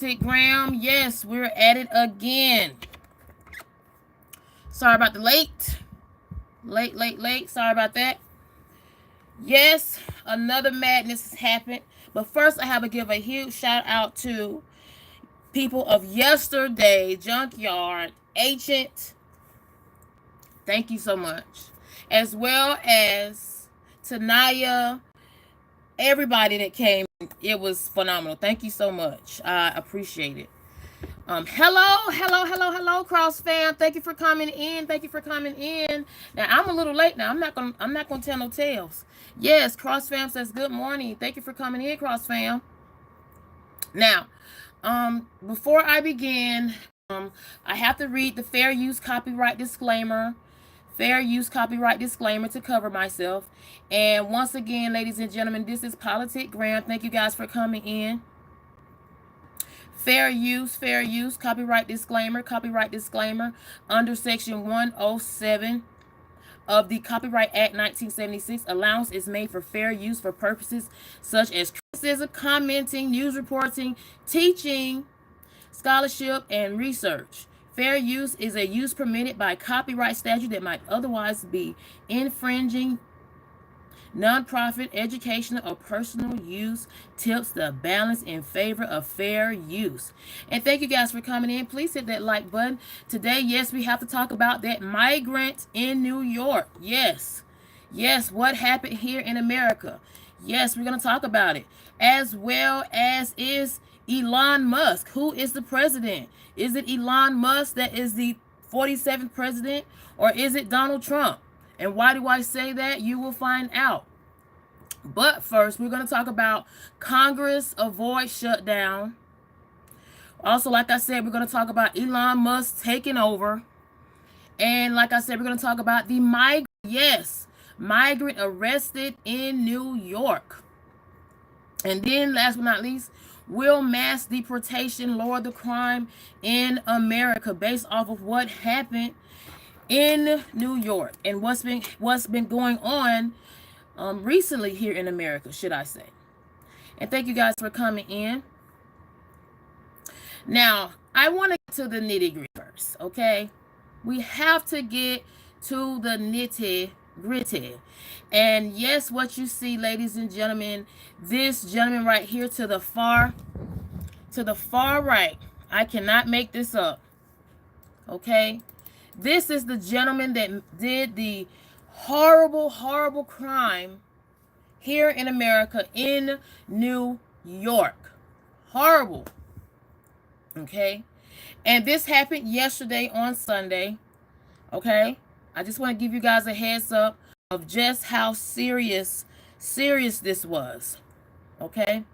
Graham. Yes, we're at it again. Sorry about the late. Sorry about that. Yes, another madness has happened. But first, I have to give a huge shout out to people of yesterday, Junkyard, Ancient. Thank you so much. As well as Tanaya, everybody that came. It was phenomenal. Thank you so much. I appreciate it. Hello, Cross fam. Thank you for coming in. Thank you for coming in. Now I'm a little late now. I'm not gonna tell no tales. Yes, Cross fam says good morning. Thank you for coming in, Cross fam. Now, before I begin, I have to read the fair use copyright disclaimer. Fair use copyright disclaimer to cover myself. And once again, ladies and gentlemen, this is Politic Graham. Thank you guys for coming in. Fair use, copyright disclaimer, under section 107 of the Copyright Act 1976. Allowance is made for fair use for purposes such as criticism, commenting, news reporting, teaching, scholarship, and research. Fair use is a use permitted by copyright statute that might otherwise be infringing. Nonprofit, educational, or personal use tilts the balance in favor of fair use. And thank you guys for coming in. Please hit that like button. Today, yes, we have to talk about that migrant in New York. Yes, what happened here in America. Yes, we're going to talk about it. As well as is Elon Musk. Who is the president? Is it Elon Musk that is the 47th president, or is it Donald Trump? And why do I say that? You will find out. But first, we're going to talk about Congress avoid shutdown. Also, like I said, we're going to talk about Elon Musk taking over. And like I said, we're going to talk about the migrant. Yes, migrant arrested in New York. And then, last but not least, will mass deportation lower the crime in America based off of what happened in New York and what's been going on recently here in America, should I say. And thank you guys for coming in. Now, I want to get to the nitty gritty first, okay? We have to get to the nitty gritty. And yes, what you see, ladies and gentlemen, this gentleman right here to the far right, I cannot make this up, okay? This is the gentleman that did the horrible crime here in America in New York. Horrible. Okay? And this happened yesterday on Sunday. Okay? I just want to give you guys a heads up of just how serious this was. Okay?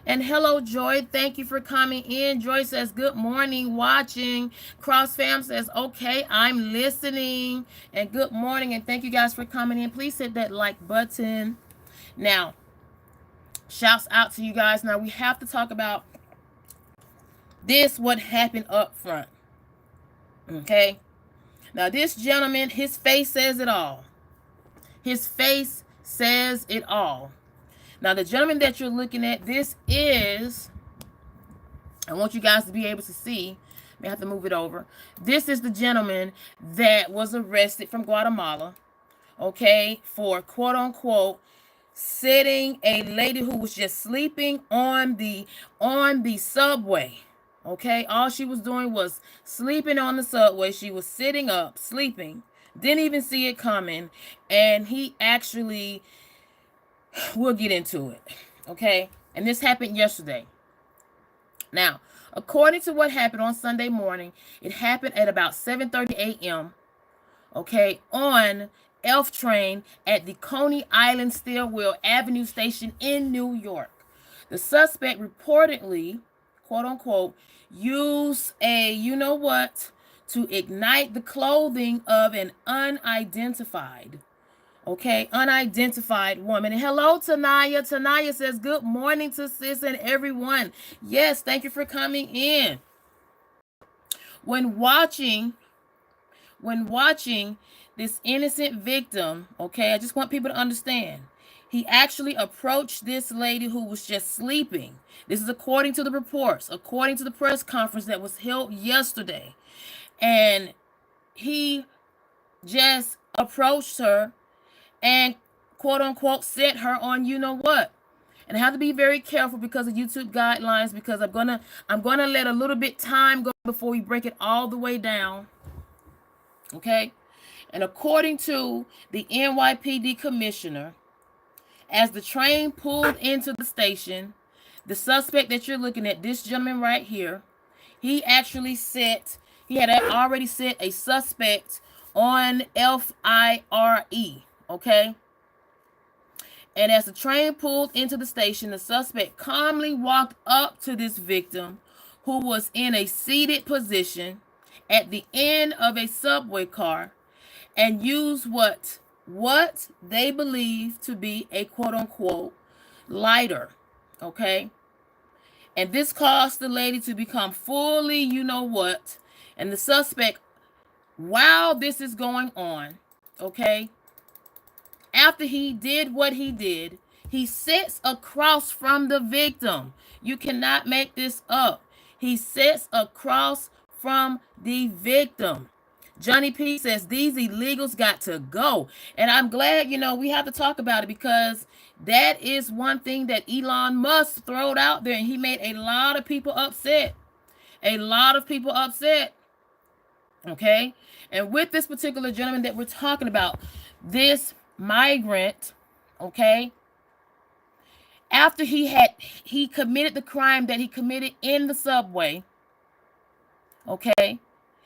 And hello, Joy. Thank you for coming in. Joy says, good morning, watching. Cross Fam says, okay, I'm listening. And good morning. And thank you guys for coming in. Please hit that like button. Now, shouts out to you guys. Now, we have to talk about this, what happened up front. Okay? Now, this gentleman, his face says it all. His face says it all. Now, the gentleman that you're looking at, this is, I want you guys to be able to see. I have to move it over. This is the gentleman that was arrested from Guatemala, okay, for quote unquote sitting a lady who was just sleeping on the subway. Okay, all she was doing was sleeping on the subway. She was sitting up, sleeping, didn't even see it coming, and he actually, we'll get into it, okay? And this happened yesterday. Now, according to what happened on Sunday morning, it happened at about 7:30 a.m., okay, on Elf Train at the Coney Island Stillwell Avenue station in New York. The suspect reportedly, quote unquote, used a to ignite the clothing of an unidentified woman. And hello, Tanaya. Tanaya says, good morning to sis and everyone. Yes, thank you for coming in. When watching this innocent victim, okay, I just want people to understand, He actually approached this lady who was just sleeping. This is according to the reports, according to the press conference that was held yesterday. And he just approached her and quote unquote set her on you know what. And I have to be very careful because of YouTube guidelines, because I'm gonna let a little bit time go before we break it all the way down. Okay? And according to the NYPD commissioner, as the train pulled into the station, the suspect that you're looking at, this gentleman right here, he had already set a suspect on FIRE, okay? And as the train pulled into the station, the suspect calmly walked up to this victim who was in a seated position at the end of a subway car and used what they believe to be a quote-unquote lighter, okay? And this caused the lady to become fully you know what. And the suspect, while this is going on, okay, after he did what he did, he sits across from the victim. You cannot make this up. He sits across from the victim. Johnny P says these illegals got to go. And I'm glad, we have to talk about it, because that is one thing that Elon Musk throwed out there, and he made a lot of people upset. A lot of people upset. Okay? And with this particular gentleman that we're talking about, this migrant, okay, after he committed the crime that he committed in the subway, okay,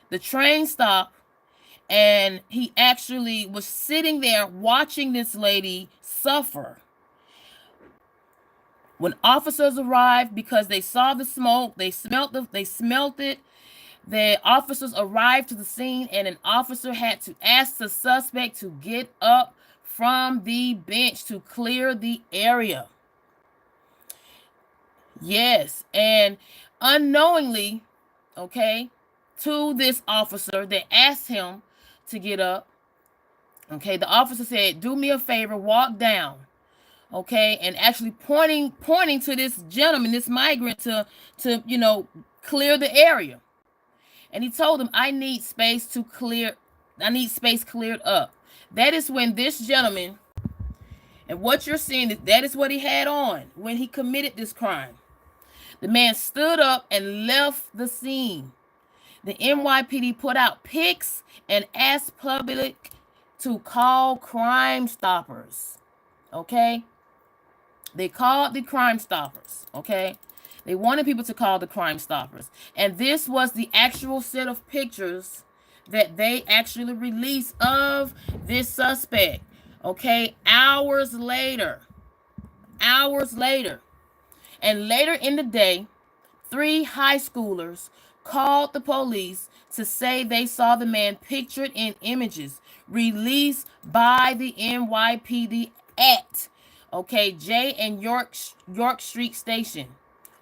the train stopped, and he actually was sitting there watching this lady suffer. When officers arrived, because they saw the smoke, they smelt it. The officers arrived to the scene, and an officer had to ask the suspect to get up from the bench to clear the area. Yes, and unknowingly, okay, to this officer, they asked him to get up. Okay, the officer said, "Do me a favor, walk down." Okay, and actually pointing to this gentleman, this migrant, to clear the area. And he told him, I need space cleared up. That is when this gentleman, and what you're seeing, that is what he had on when he committed this crime. The man stood up and left the scene. The NYPD put out pics and asked public to call Crime Stoppers. Okay? They called the Crime Stoppers. Okay? They wanted people to call the Crime Stoppers. And this was the actual set of pictures that they actually released of this suspect. Okay? Hours later. And later in the day, 3 high schoolers called the police to say they saw the man pictured in images released by the NYPD at, okay, J and York Street Station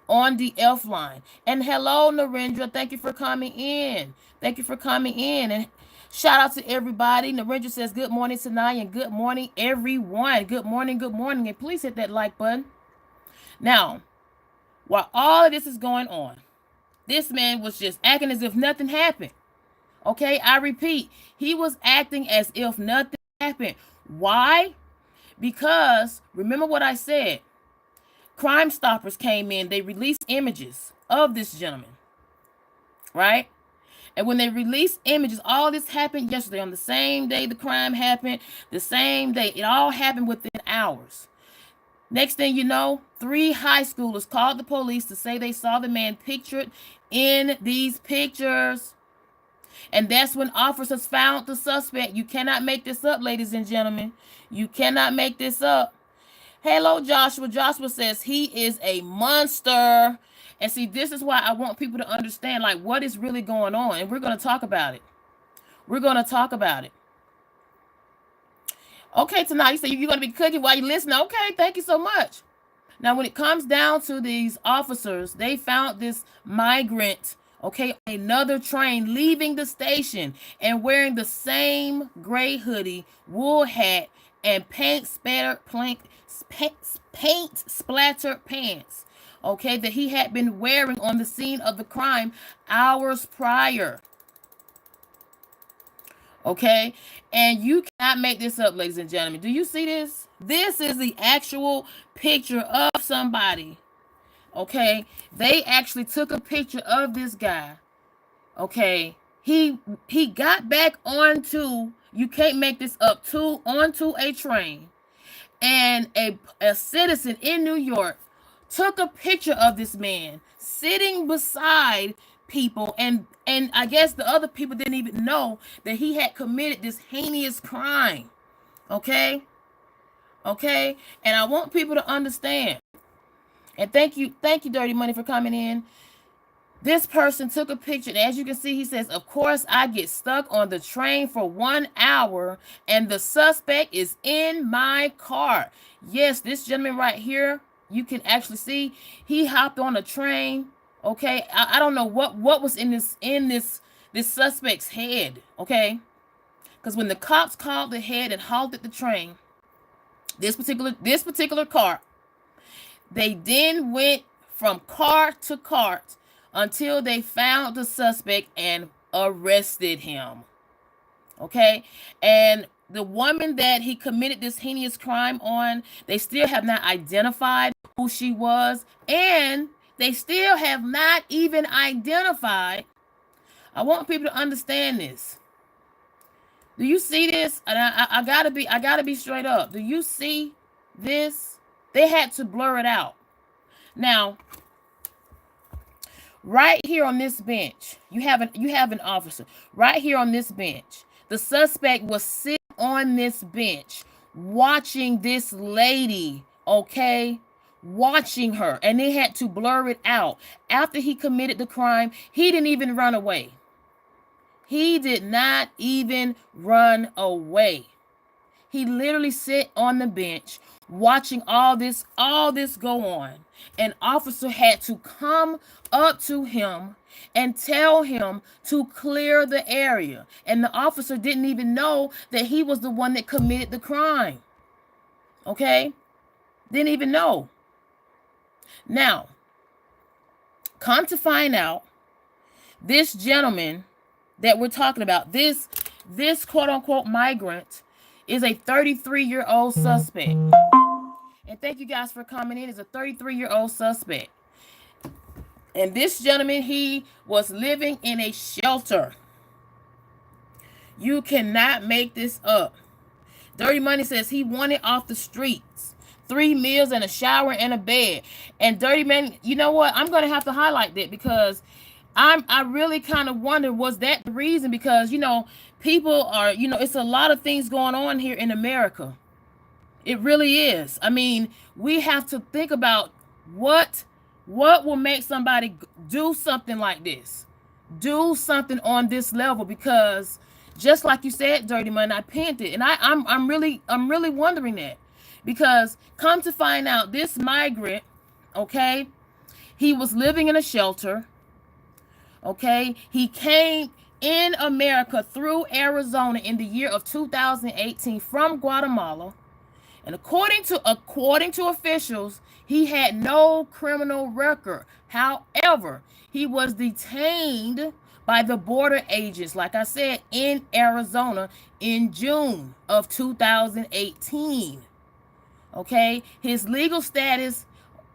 on the F line. And hello, Narendra. Thank you for coming in. And shout out to everybody. Narendra says, good morning, Sanaya, and good morning, everyone. Good morning. And please hit that like button. Now, while all of this is going on, this man was just acting as if nothing happened. Okay, I repeat, he was acting as if nothing happened. Why? Because, remember what I said, Crime Stoppers came in, they released images of this gentleman, right? And when they released images, all this happened yesterday, on the same day the crime happened, the same day. It all happened within hours. Next thing you know, 3 high schoolers called the police to say they saw the man pictured in these pictures. And that's when officers found the suspect. You cannot make this up, ladies and gentlemen. You cannot make this up. Hello, Joshua. Joshua says he is a monster. And see, this is why I want people to understand, like, what is really going on. And we're going to talk about it. Okay, tonight you say you're going to be cooking while you're listening. Okay, thank you so much. Now, when it comes down to these officers, they found this migrant, okay, another train leaving the station and wearing the same gray hoodie, wool hat, and paint splattered pants, okay, that he had been wearing on the scene of the crime hours prior. Okay, and you cannot make this up, ladies and gentlemen. Do you see this? This is the actual picture of somebody. Okay, they actually took a picture of this guy. Okay, he got back onto, you can't make this up, onto a train, and a citizen in New York took a picture of this man sitting beside people, and I guess the other people didn't even know that he had committed this heinous crime. Okay, and I want people to understand, and thank you Dirty Money, for coming in. This person took a picture, and as you can see, he says, of course, I get stuck on the train for 1 hour, and the suspect is in my car. Yes, this gentleman right here, you can actually see, he hopped on a train. Okay, I don't know what was in this suspect's head. Okay, because when the cops called ahead and halted the train, this particular car, they then went from car to cart until they found the suspect and arrested him. Okay, and the woman that he committed this heinous crime on, they still have not identified who she was, and they still have not even identified. I want people to understand this. Do you see this? And I gotta be straight up. Do you see this? They had to blur it out. Now, right here on this bench, you have an officer. Right here on this bench, the suspect was sitting on this bench watching this lady, okay? Watching her, and they had to blur it out. After he committed the crime, he didn't even run away. He did not even run away. He literally sat on the bench watching all this go on. An officer had to come up to him and tell him to clear the area. And the officer didn't even know that he was the one that committed the crime. Okay? Didn't even know. Now, come to find out, this gentleman that we're talking about, this quote-unquote migrant, is a 33-year-old suspect. And thank you guys for coming in. Is a 33-year-old suspect. And this gentleman, he was living in a shelter. You cannot make this up. Dirty Money says he wanted off the streets. 3 meals and a shower and a bed. And Dirty Money, you know what? I'm going to have to highlight that, because I really kind of wonder, was that the reason? Because, people are, it's a lot of things going on here in America. It really is. I mean, we have to think about what will make somebody do something like this. Do something on this level, because just like you said, Dirty Money, I pinned it, and I'm really wondering that, because come to find out, this migrant, okay, he was living in a shelter. Okay, he came in America through Arizona in the year of 2018 from Guatemala, and according to officials, he had no criminal record. However, he was detained by the border agents, like I said, in Arizona in June of 2018. Okay, his legal status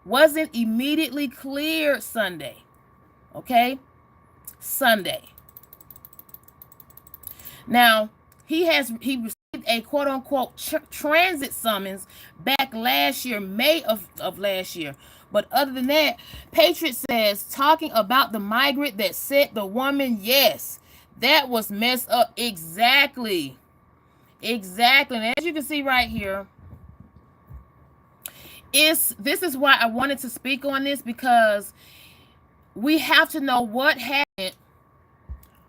wasn't immediately cleared Sunday. Okay, Sunday. Now, he received a quote-unquote transit summons back last year, May of last year. But other than that, Patriot says, talking about the migrant that said the woman, yes, that was messed up. Exactly. And as you can see right here, this is why I wanted to speak on this, because we have to know what happened.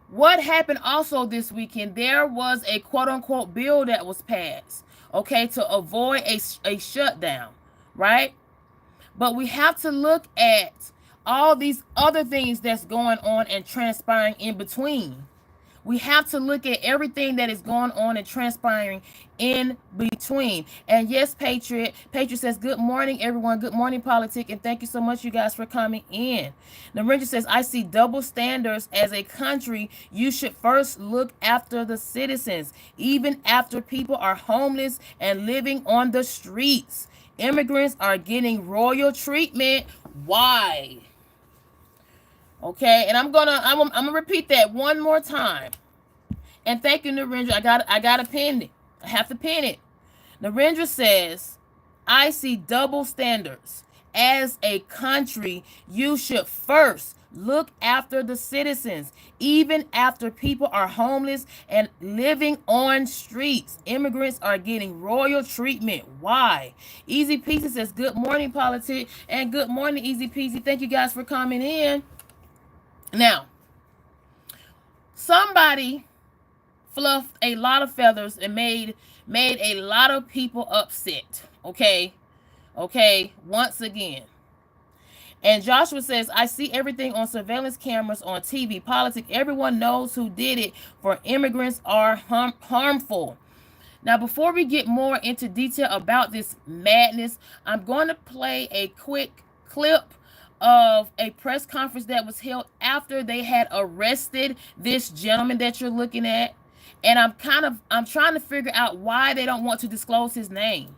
What happened also this weekend, there was a quote-unquote bill that was passed, okay, to avoid a shutdown, right? But we have to look at all these other things that's going on and transpiring in between. We have to look at everything that is going on and transpiring in between. And yes, Patriot says, good morning, everyone. Good morning, Politic. And thank you so much, you guys, for coming in. Narendra says, I see double standards. As a country, you should first look after the citizens, even after people are homeless and living on the streets. Immigrants are getting royal treatment. Why? Okay, and I'm gonna repeat that one more time. And thank you, Narendra. I gotta pin it. I have to pin it. Narendra says, I see double standards. As a country, you should first look after the citizens, even after people are homeless and living on streets. Immigrants are getting royal treatment. Why? Easy Peasy says, good morning, Politic, and good morning, Easy Peasy. Thank you guys for coming in. Now, somebody fluffed a lot of feathers and made a lot of people upset. Okay, once again. And Joshua says, I see everything on surveillance cameras, on TV, politics. Everyone knows who did it, for immigrants are harmful. Now, before we get more into detail about this madness, I'm going to play a quick clip of a press conference that was held after they had arrested this gentleman that you're looking at. And I'm trying to figure out why they don't want to disclose his name.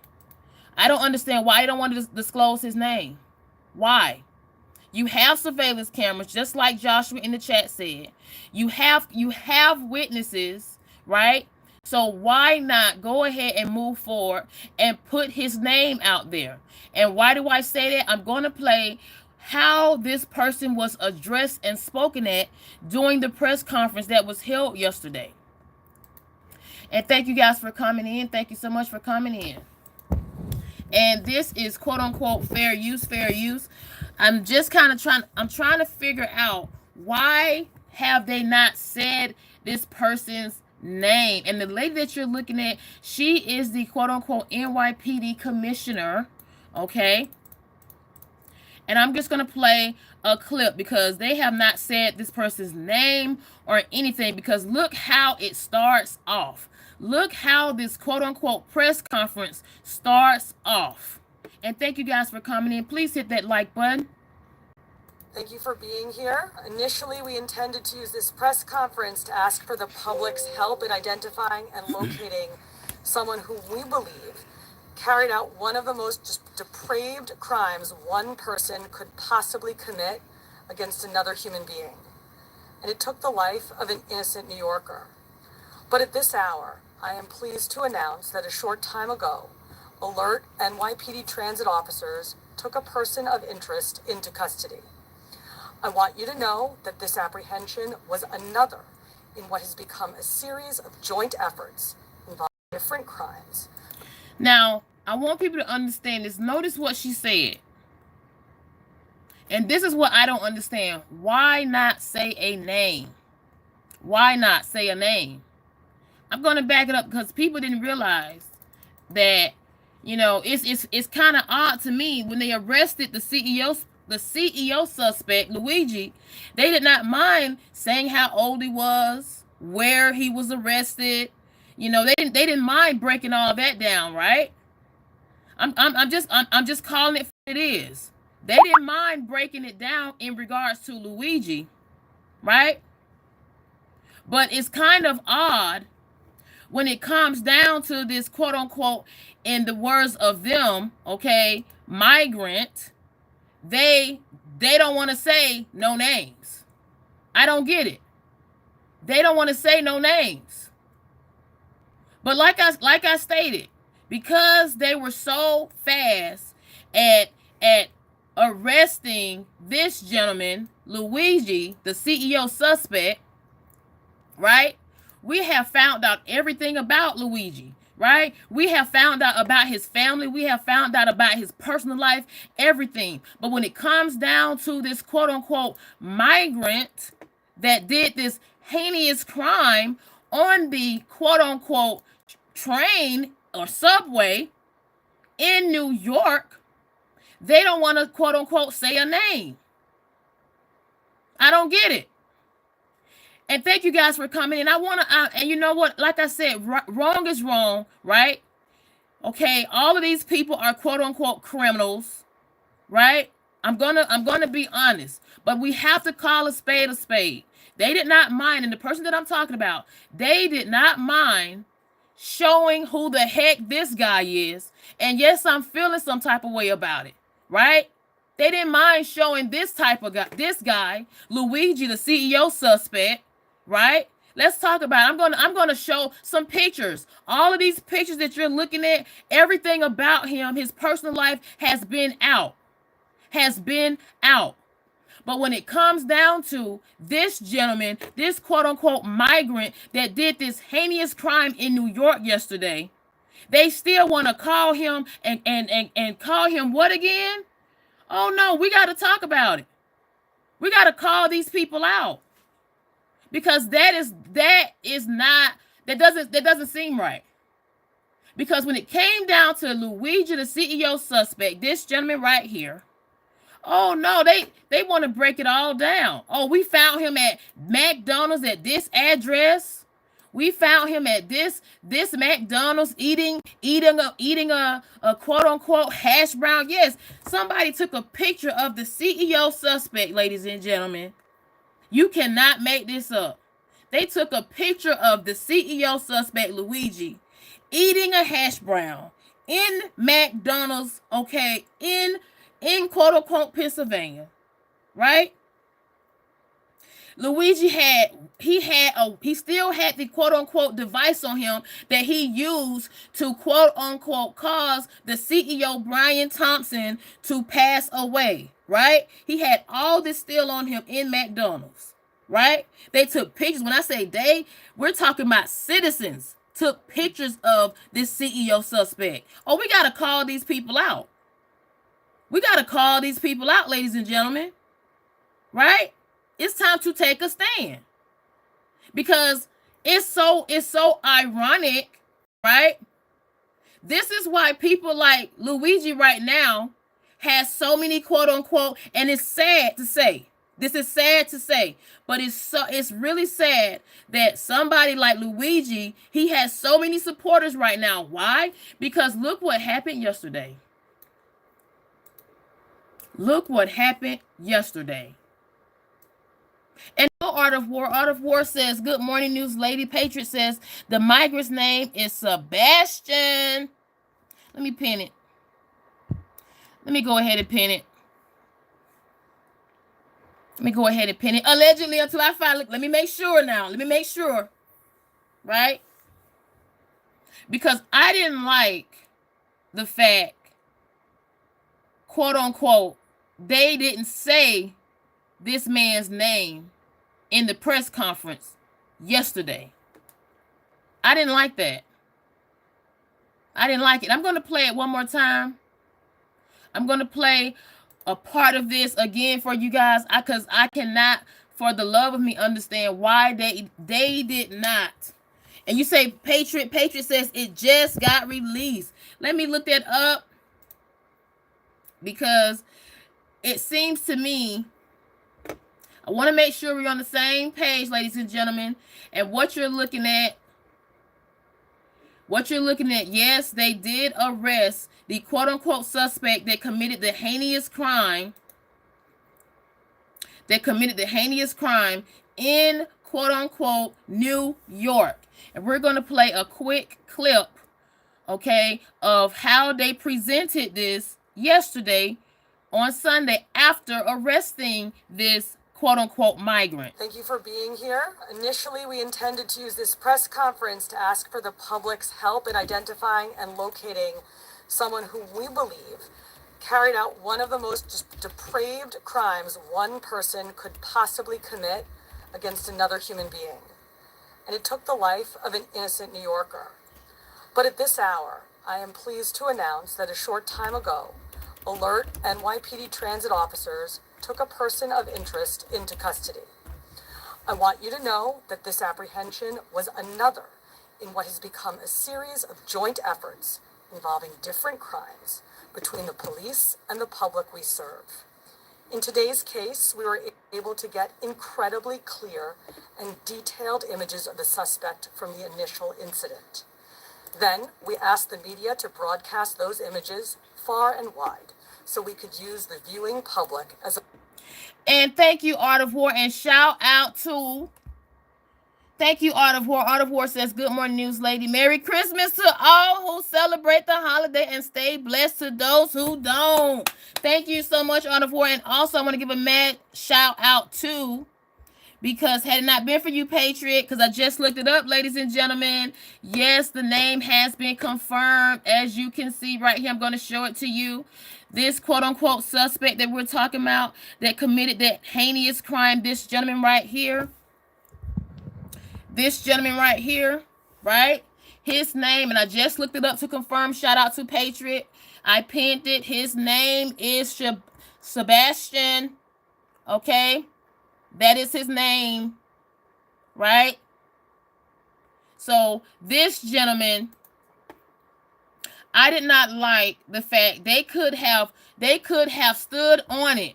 I don't understand why they don't want to disclose his name. Why? You have surveillance cameras, just like Joshua in the chat said. You have witnesses, right? So why not go ahead and move forward and put his name out there? And why do I say that? I'm going to play how this person was addressed and spoken at during the press conference that was held yesterday. And thank you guys for coming in. Thank you so much for coming in. And this is quote unquote fair use. I'm just kind of trying to figure out, why have they not said this person's name? And the lady that you're looking at, she is the quote unquote NYPD commissioner. Okay. And I'm just going to play a clip because they have not said this person's name or anything, because look how it starts off. Look how this quote-unquote press conference starts off. And thank you guys for coming in. Please hit that like button. Thank you for being here. Initially, we intended to use this press conference to ask for the public's help in identifying and locating someone who we believe carried out one of the most depraved crimes one person could possibly commit against another human being. And it took the life of an innocent New Yorker. But at this hour, I am pleased to announce that a short time ago, alert NYPD transit officers took a person of interest into custody. I want you to know that this apprehension was another in what has become a series of joint efforts involving different crimes. Now, I want people to understand this. Notice what she said. And this is what I don't understand. Why not say a name? Why not say a name? I'm going to back it up because people didn't realize that, it's kind of odd to me when they arrested the CEO suspect, Luigi. They did not mind saying how old he was, where he was arrested. They didn't mind breaking all that down, right? I'm just calling it what it is. They didn't mind breaking it down in regards to Luigi, right? But it's kind of odd when it comes down to this quote unquote, in the words of them, okay, migrant, they don't want to say no names. I don't get it. They don't want to say no names. But like I stated, because they were so fast at arresting this gentleman, Luigi, the CEO suspect, right? We have found out everything about Luigi, right? We have found out about his family. We have found out about his personal life, everything. But when it comes down to this quote unquote migrant that did this heinous crime on the quote unquote train or subway in New York, they don't want to quote unquote say a name. I don't get it. And thank you guys for coming. And I want to, and you know what? Like I said, wrong is wrong, right? Okay, all of these people are quote unquote criminals, right? I'm gonna be honest, but we have to call a spade a spade. They did not mind, and the person that I'm talking about, they did not mind showing who the heck this guy is. And yes, I'm feeling some type of way about it, right? They didn't mind showing this guy, Luigi, the CEO suspect, right? Let's talk about it. I'm gonna show some pictures. All of these pictures that you're looking at, everything about him, his personal life has been out. Has been out. But when it comes down to this gentleman, this quote unquote migrant that did this heinous crime in New York yesterday, they still want to call him and call him what again? Oh no, we got to talk about it. We got to call these people out because that doesn't seem right. Because when it came down to Luigi, the CEO suspect, this gentleman right here, oh no, they want to break it all down. Oh, we found him at McDonald's at this address. We found him at this McDonald's eating a quote unquote hash brown. Yes, somebody took a picture of the CEO suspect, ladies and gentlemen. You cannot make this up. They took a picture of the CEO suspect, Luigi, eating a hash brown in McDonald's, okay, in quote unquote Pennsylvania, right? Luigi he still had the quote unquote device on him that he used to quote unquote cause the CEO Brian Thompson to pass away, right? He had all this still on him in McDonald's, right? They took pictures. When I say they, we're talking about citizens took pictures of this CEO suspect. Oh, we got to call these people out. We got to call these people out, ladies and gentlemen, right? It's time to take a stand because it's so ironic, right? This is why people like Luigi right now has so many quote unquote, and it's sad to say. This is sad to say, but it's really sad that somebody like Luigi, he has so many supporters right now. Why? Because look what happened yesterday. Look what happened yesterday. And Art of War. Art of War says, good morning, news lady. Patriot says, the migrant's name is Sebastian. Let me pin it. Let me go ahead and pin it. Let me go ahead and pin it. Allegedly, until I finally, let me make sure now. Let me make sure. Right? Because I didn't like the fact, quote unquote, they didn't say this man's name in the press conference yesterday. I didn't like that. I didn't like it. I'm going to play it one more time. I'm going to play a part of this again for you guys because I cannot, for the love of me, understand why they did not. And you say Patriot says it just got released. Let me look that up because it seems to me, I want to make sure we're on the same page, ladies and gentlemen. And what you're looking at, yes, they did arrest the quote-unquote suspect that committed the heinous crime. In quote-unquote New York. And we're going to play a quick clip, okay, of how they presented this yesterday on Sunday after arresting this quote-unquote migrant. Thank you for being here. Initially, we intended to use this press conference to ask for the public's help in identifying and locating someone who we believe carried out one of the most just depraved crimes one person could possibly commit against another human being. And it took the life of an innocent New Yorker. But at this hour, I am pleased to announce that a short time ago, alert NYPD transit officers took a person of interest into custody. I want you to know that this apprehension was another in what has become a series of joint efforts involving different crimes between the police and the public we serve. In today's case, we were able to get incredibly clear and detailed images of the suspect from the initial incident. Then we asked the media to broadcast those images far and wide so we could use the viewing public as a... And thank you, Art of War, and shout out to... Thank you, Art of War. Art of War says, good morning, news lady. Merry Christmas to all who celebrate the holiday and stay blessed to those who don't. Thank you so much, Art of War. And also, I want to give a mad shout out to, because had it not been for you, Patriot, because I just looked it up, ladies and gentlemen, yes, the name has been confirmed. As you can see right here, I'm going to show it to you. This quote-unquote suspect that we're talking about that committed that heinous crime, this gentleman right here, right? His name, and I just looked it up to confirm. Shout out to Patriot. I pinned it. His name is Sebastian. Okay? That is his name, right? So this gentleman, I did not like the fact they could have stood on it.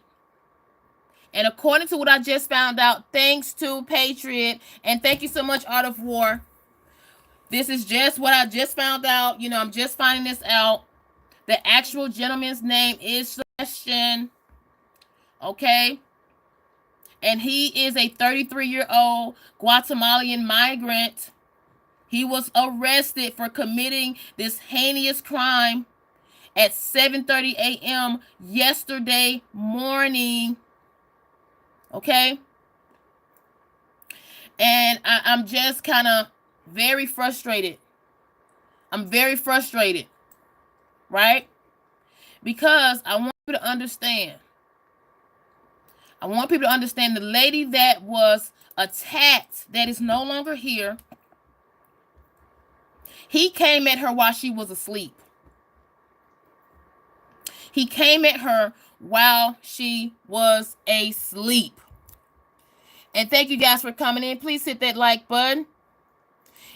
And according to what I just found out, thanks to Patriot, and thank you so much, Art of War. This is just what I just found out. You know, I'm just finding this out. The actual gentleman's name is Sebastian. Okay? And he is a 33-year-old Guatemalan migrant. He was arrested for committing this heinous crime at 7:30 a.m. yesterday morning. Okay? And I'm just kind of very frustrated. I'm very frustrated. Right? Because I want people to understand. I want people to understand the lady that was attacked, that is no longer here, he came at her while she was asleep. He came at her while she was asleep. And thank you guys for coming in. Please hit that like button.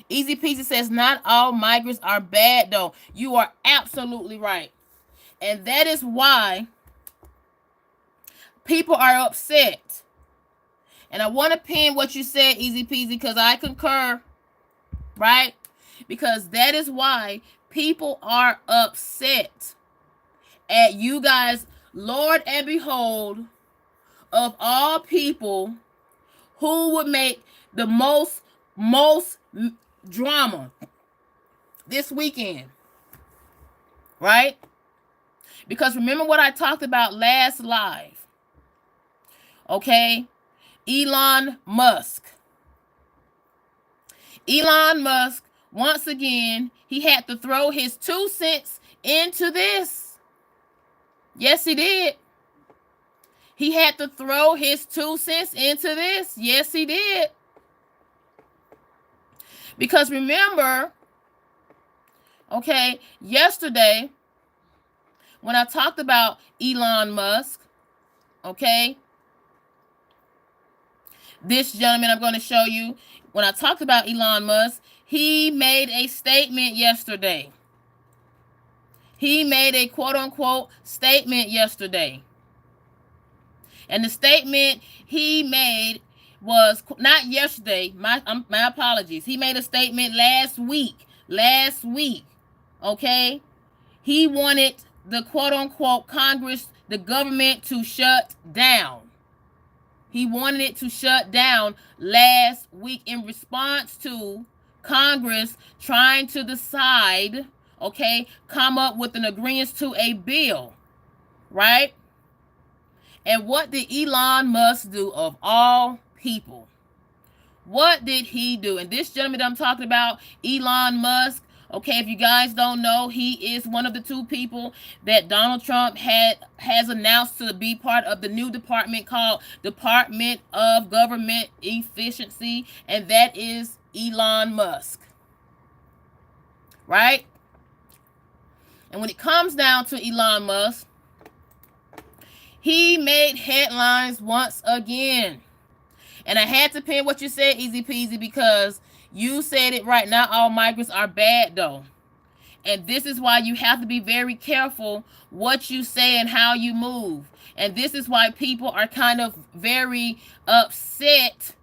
Easy Peasy says, not all migrants are bad, though. You are absolutely right. And that is why people are upset. And I want to pin what you said, Easy Peasy, because I concur, right? Because that is why people are upset at you guys, Lord and behold, of all people, who would make the most drama this weekend, right? Because remember what I talked about last live, okay? Elon Musk, once again, he had to throw his 2 cents into this. Yes, he did. He had to throw his 2 cents into this. Yes, he did. Because remember, okay, yesterday, when I talked about Elon Musk, okay, this gentleman I'm going to show you, when I talked about Elon Musk, he made a statement yesterday. He made a quote-unquote statement yesterday. And the statement he made was not yesterday. My apologies. He made a statement last week. Okay? He wanted the quote-unquote Congress, the government, to shut down. He wanted it to shut down last week in response to Congress trying to decide, okay, come up with an agreement to a bill, right? And what did Elon Musk do, of all people? What did he do? And this gentleman that I'm talking about, Elon Musk, okay, if you guys don't know, he is one of the 2 people that Donald Trump has announced to be part of the new department called Department of Government Efficiency, and that is Elon Musk, right? And when it comes down to Elon Musk, he made headlines once again. And I had to pin what you said, Easy Peasy, because you said it right. Not all migrants are bad, though. And this is why you have to be very careful what you say and how you move. And this is why people are kind of very upset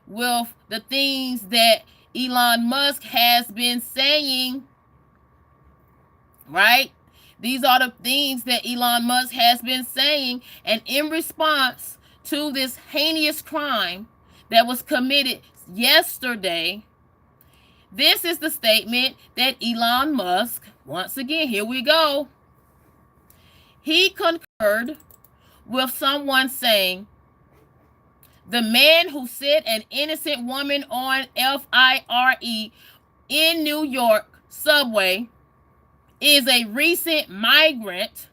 with the things that Elon Musk has been saying, right? These are the things that Elon Musk has been saying. And in response to this heinous crime that was committed yesterday, this is the statement that Elon Musk, once again, here we go. He concurred with someone saying, the man who set an innocent woman on FIRE in New York subway is a recent migrant.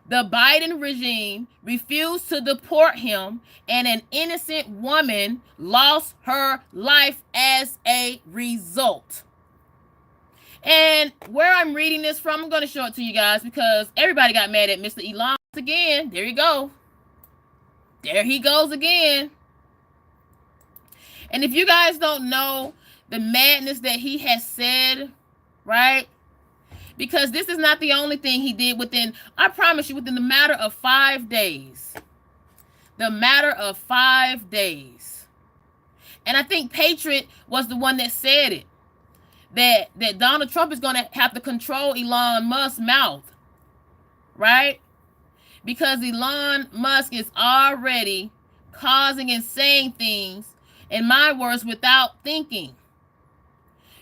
The Biden regime refused to deport him, and an innocent woman lost her life as a result. And where I'm reading this from, I'm going to show it to you guys because everybody got mad at Mr. Elon again. There you go. There he goes again. And if you guys don't know the madness that he has said, right? Because this is not the only thing he did within, I promise you, within the matter of 5 days. The matter of 5 days. And I think Patriot was the one that said it. That Donald Trump is going to have to control Elon Musk's mouth. Right? Because Elon Musk is already causing and saying things, in my words, without thinking.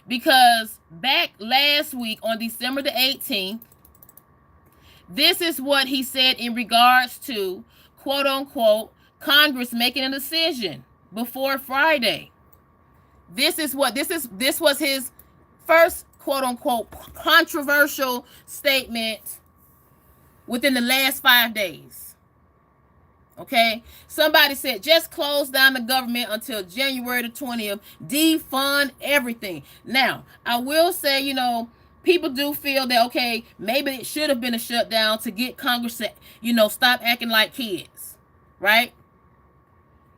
Because back last week on December the 18th, this is what he said in regards to, quote unquote, Congress making a decision before Friday. This was his first, quote unquote, controversial statement within the last 5 days. Okay, somebody said just close down the government until January the 20th, defund everything. Now, I will say, people do feel that, okay, maybe it should have been a shutdown to get Congress to, stop acting like kids, right?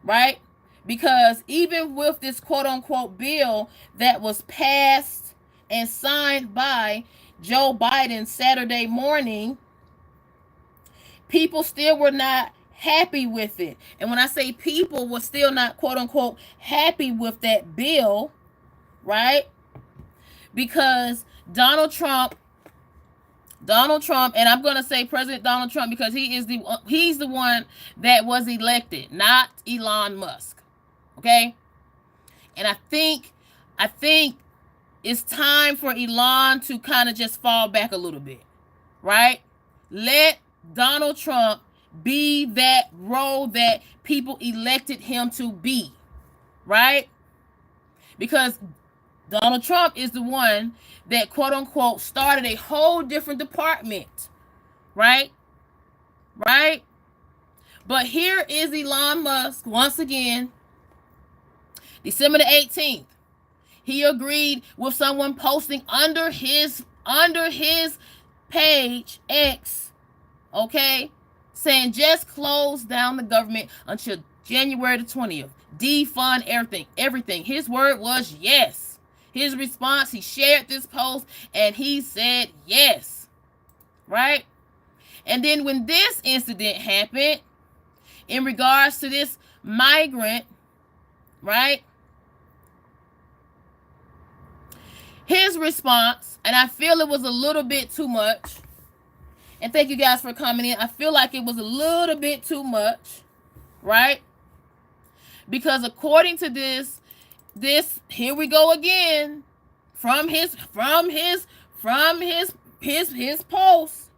Right? Because even with this quote unquote bill that was passed and signed by Joe Biden Saturday morning, people still were not happy with it. And when I say people were still not, quote unquote, happy with that bill, right? Because Donald Trump, and I'm going to say President Donald Trump because he's the one that was elected, not Elon Musk. Okay? And I think it's time for Elon to kind of just fall back a little bit, right? Let Donald Trump be that role that people elected him to be, right? Because Donald Trump is the one that, quote unquote, started a whole different department, right? Right? But here is Elon Musk once again, December the 18th. He agreed with someone posting under his page X, okay, saying just close down the government until January the 20th. Defund everything. His word was yes. His response, he shared this post and he said yes. Right? And then when this incident happened, in regards to this migrant, right? His response, and I feel it was a little bit too much. And thank you guys for coming in. I feel like it was a little bit too much, right? Because according to this, here we go again, from his post.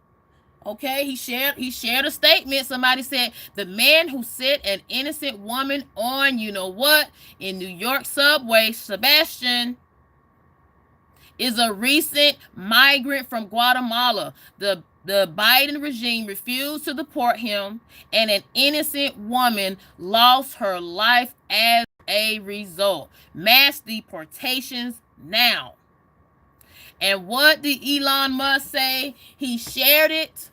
Okay, he shared a statement. Somebody said the man who set an innocent woman on, in New York subway, Sebastian, is a recent migrant from Guatemala. The Biden regime refused to deport him, and an innocent woman lost her life as a result. Mass deportations now. And what did Elon Musk say? He shared it.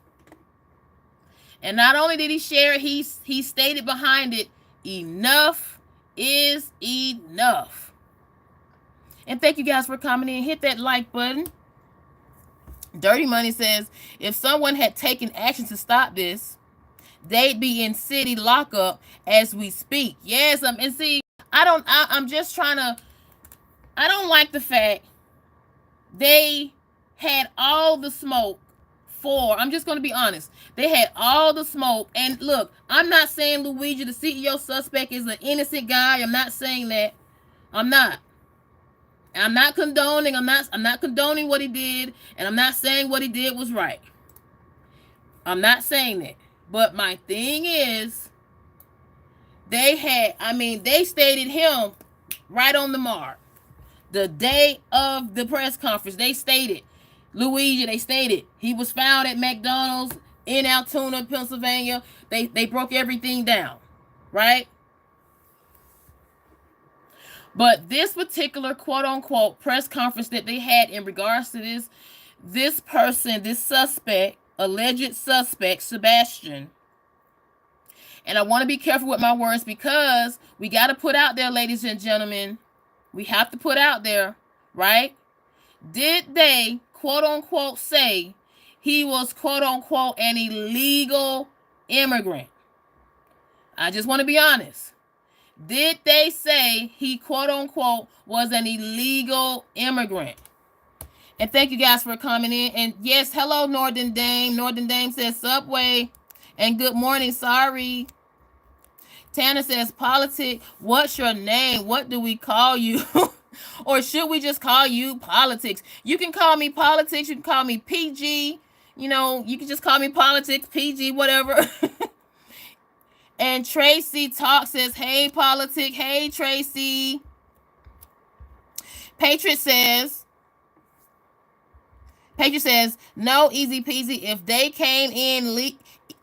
And not only did he share it, he stated behind it, enough is enough. And thank you guys for coming in. Hit that like button. Dirty Money says, if someone had taken action to stop this, they'd be in city lockup as we speak. Yes, and see, I'm just trying to. I don't like the fact they had all the smoke for. I'm just going to be honest. They had all the smoke, and look, I'm not saying Luigi, the CEO suspect, is an innocent guy. I'm not saying that. I'm not. I'm not condoning. I'm not condoning what he did, and I'm not saying what he did was right. I'm not saying that. But my thing is, they stated him right on the mark. The day of the press conference, they stated, Luigi, they stated, he was found at McDonald's in Altoona, Pennsylvania. They broke everything down, right? But this particular quote unquote press conference that they had in regards to this person, this suspect, alleged suspect, Sebastian. And I want to be careful with my words because we got to put out there, ladies and gentlemen. We have to put out there, right? Did they, quote unquote, say he was, quote unquote, an illegal immigrant? I just want to be honest. Did they say he, quote unquote, was an illegal immigrant? And thank you guys for coming in. And yes, hello, Northern Dame. Northern Dame says Subway. And good morning, sorry. Tanner says, Politic, what's your name? What do we call you? Or should we just call you Politics? You can call me Politics. You can call me PG. You can just call me Politics, PG, whatever. And Tracy Talk says, hey, Politic. Hey, Tracy. Patriot says, no, easy peasy. If they came in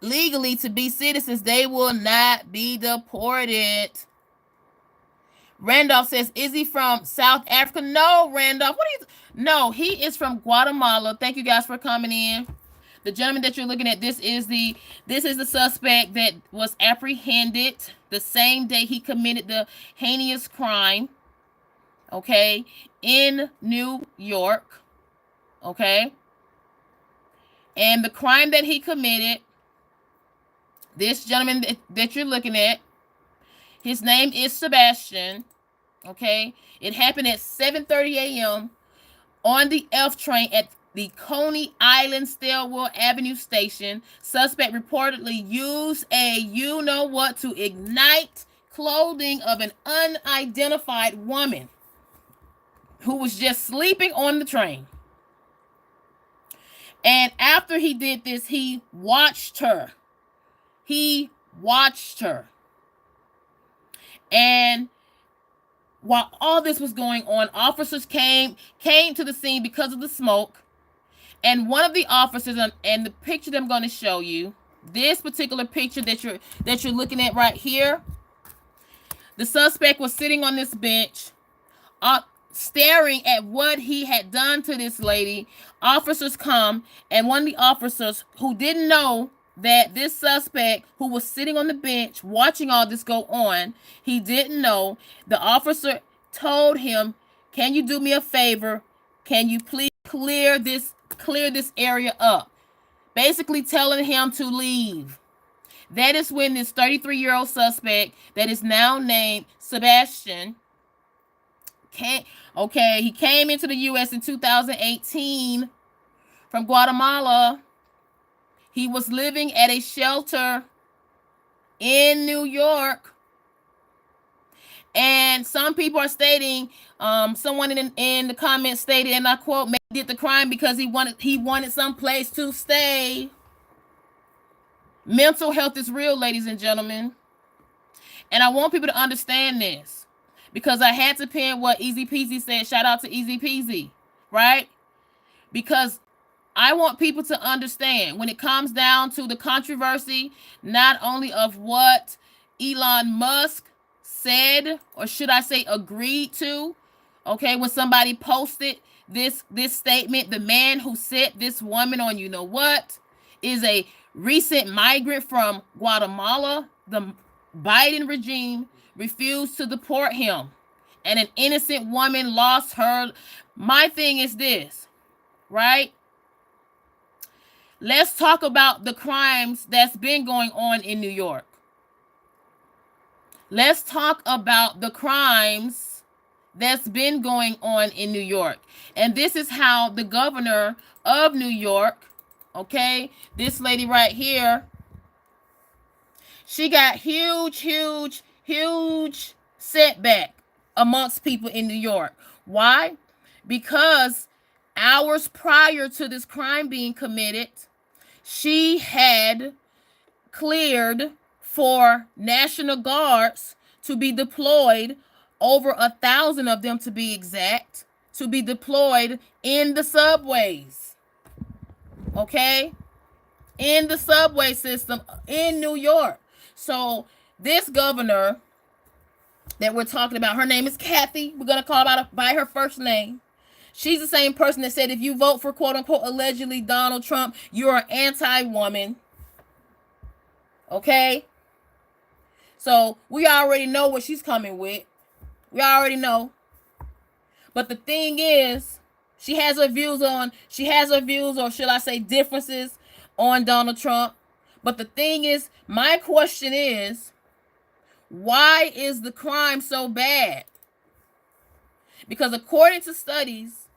legally to be citizens, they will not be deported. Randolph says, is he from South Africa? No, Randolph. No, he is from Guatemala. Thank you guys for coming in. The gentleman that you're looking at, this is the suspect that was apprehended the same day he committed the heinous crime, okay, in New York, okay? And the crime that he committed, this gentleman that you're looking at, his name is Sebastian, okay? It happened at 7:30 a.m. on the F train at the Coney Island Stilwell Avenue station. Suspect reportedly used a you-know-what to ignite clothing of an unidentified woman who was just sleeping on the train. And after he did this, he watched her. And while all this was going on, officers came to the scene because of the smoke. And one of the officers, and the picture that I'm going to show you, this particular picture that you're looking at right here, the suspect was sitting on this bench, staring at what he had done to this lady. Officers come, and one of the officers who didn't know that this suspect who was sitting on the bench watching all this go on, he didn't know. The officer told him, can you do me a favor? Can you please clear this area up? Basically telling him to leave. That is when this 33-year-old suspect that is now named Sebastian he came into the U.S. in 2018 from Guatemala. He was living at a shelter in New York. And some people are stating, someone in the comments stated, and I quote, "Maybe he did the crime because he wanted some place to stay." Mental health is real, ladies and gentlemen. And I want people to understand this, because I had to pin what Easy Peasy said. Shout out to Easy Peasy, right? Because I want people to understand when it comes down to the controversy, not only of what Elon Musk said, or should I say agreed to, okay, when somebody posted this statement, the man who set this woman on you know what is a recent migrant from Guatemala. The Biden regime refused to deport him, and an innocent woman lost her. My thing is this, right? Let's talk about the crimes that's been going on in New York. Let's talk about the crimes that's been going on in New York. And this is how the governor of New York, okay, this lady right here, she got huge setback amongst people in New York. Why? Because hours prior to this crime being committed, she had cleared for National Guards to be deployed, over 1,000 of them to be exact, to be deployed in the subways. Okay? In the subway system in New York. So this governor that we're talking about, her name is Kathy. We're going to call her by her first name. She's the same person that said if you vote for quote unquote allegedly Donald Trump, you're an anti-woman. Okay? So we already know what she's coming with. We already know. But the thing is, she has her views, or should I say differences on Donald Trump. But the thing is, my question is, why is the crime so bad? Because according to studies,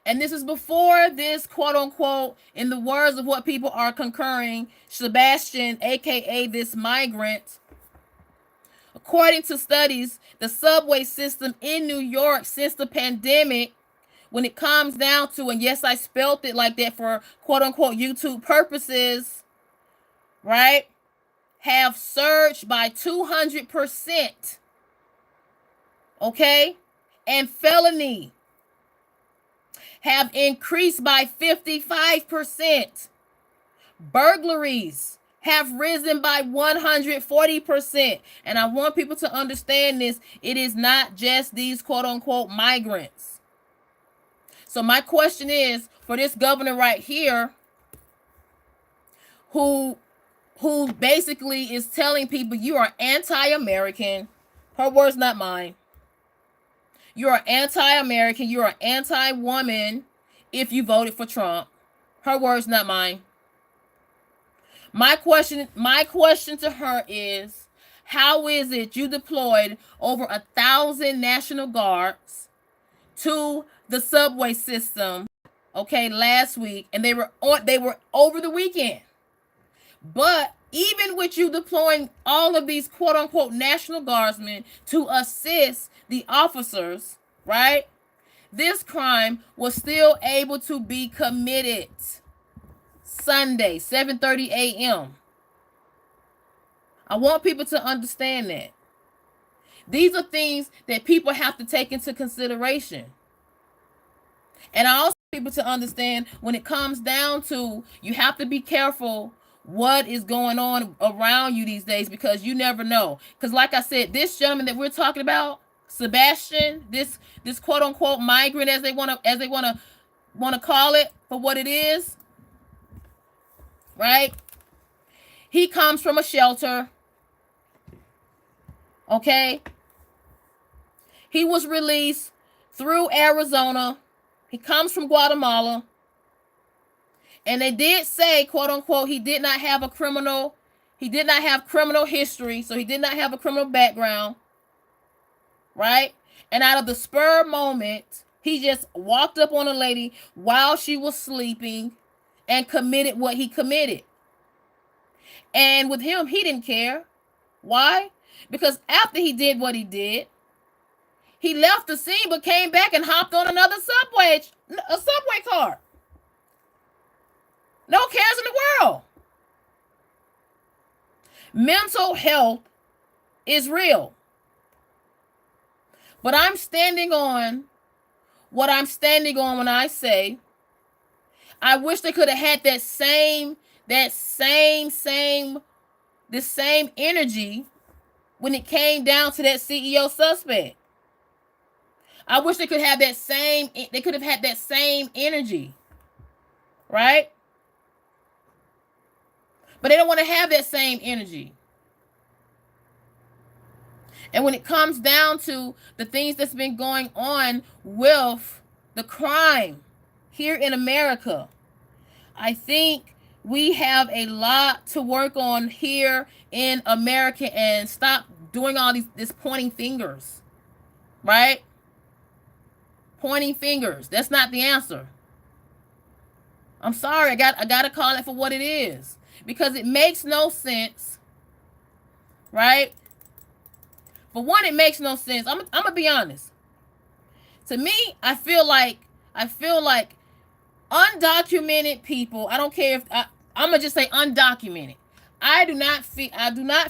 and this is before this quote unquote, in the words of what people are concurring, Sebastian, aka this migrant, according to studies, the subway system in New York since the pandemic, when it comes down to, and yes, I spelled it like that for quote unquote YouTube purposes, right, have surged by 200%. Okay? And felony have increased by 55%. Burglaries have risen by 140%. And I want people to understand this. It is not just these quote unquote migrants. So my question is, for this governor right here, who basically is telling people you are anti-American, her words, not mine. You are anti-American, you are anti-woman if you voted for Trump. Her words, not mine. My question to her is, how is it you deployed over 1,000 National Guards to the subway system, okay, last week, and they were over the weekend? But even with you deploying all of these quote unquote National Guardsmen to assist the officers, right, this crime was still able to be committed Sunday, 7:30 a.m. I want people to understand that. These are things that people have to take into consideration. And I also want people to understand, when it comes down to, you have to be careful what is going on around you these days, because you never know. Because like I said, this gentleman that we're talking about, Sebastian, this quote unquote migrant, as they want to call it for what it is, right? He comes from a shelter. Okay? He was released through Arizona. He comes from Guatemala. And they did say, quote unquote, he did not have criminal history, so he did not have a criminal background. Right? And out of the spur moment, he just walked up on a lady while she was sleeping and committed what he committed. And with him, he didn't care. Why? Because after he did what he did, he left the scene but came back and hopped on another subway car. No cares in the world. Mental health is real. But I'm standing on what I'm standing on when I say, I wish they could have had the same energy when it came down to that CEO suspect. I wish they could have had that same energy. Right? But they don't want to have that same energy. And when it comes down to the things that's been going on with the crime here in America, I think We have a lot to work on here in America, and stop doing all this pointing fingers, right? Pointing fingers. That's not the answer. I'm sorry. I gotta call it for what it is, because it makes no sense, right? For one, it makes no sense. I'm gonna be honest. To me, I feel like undocumented people. I don't care if I'm gonna just say undocumented. I do not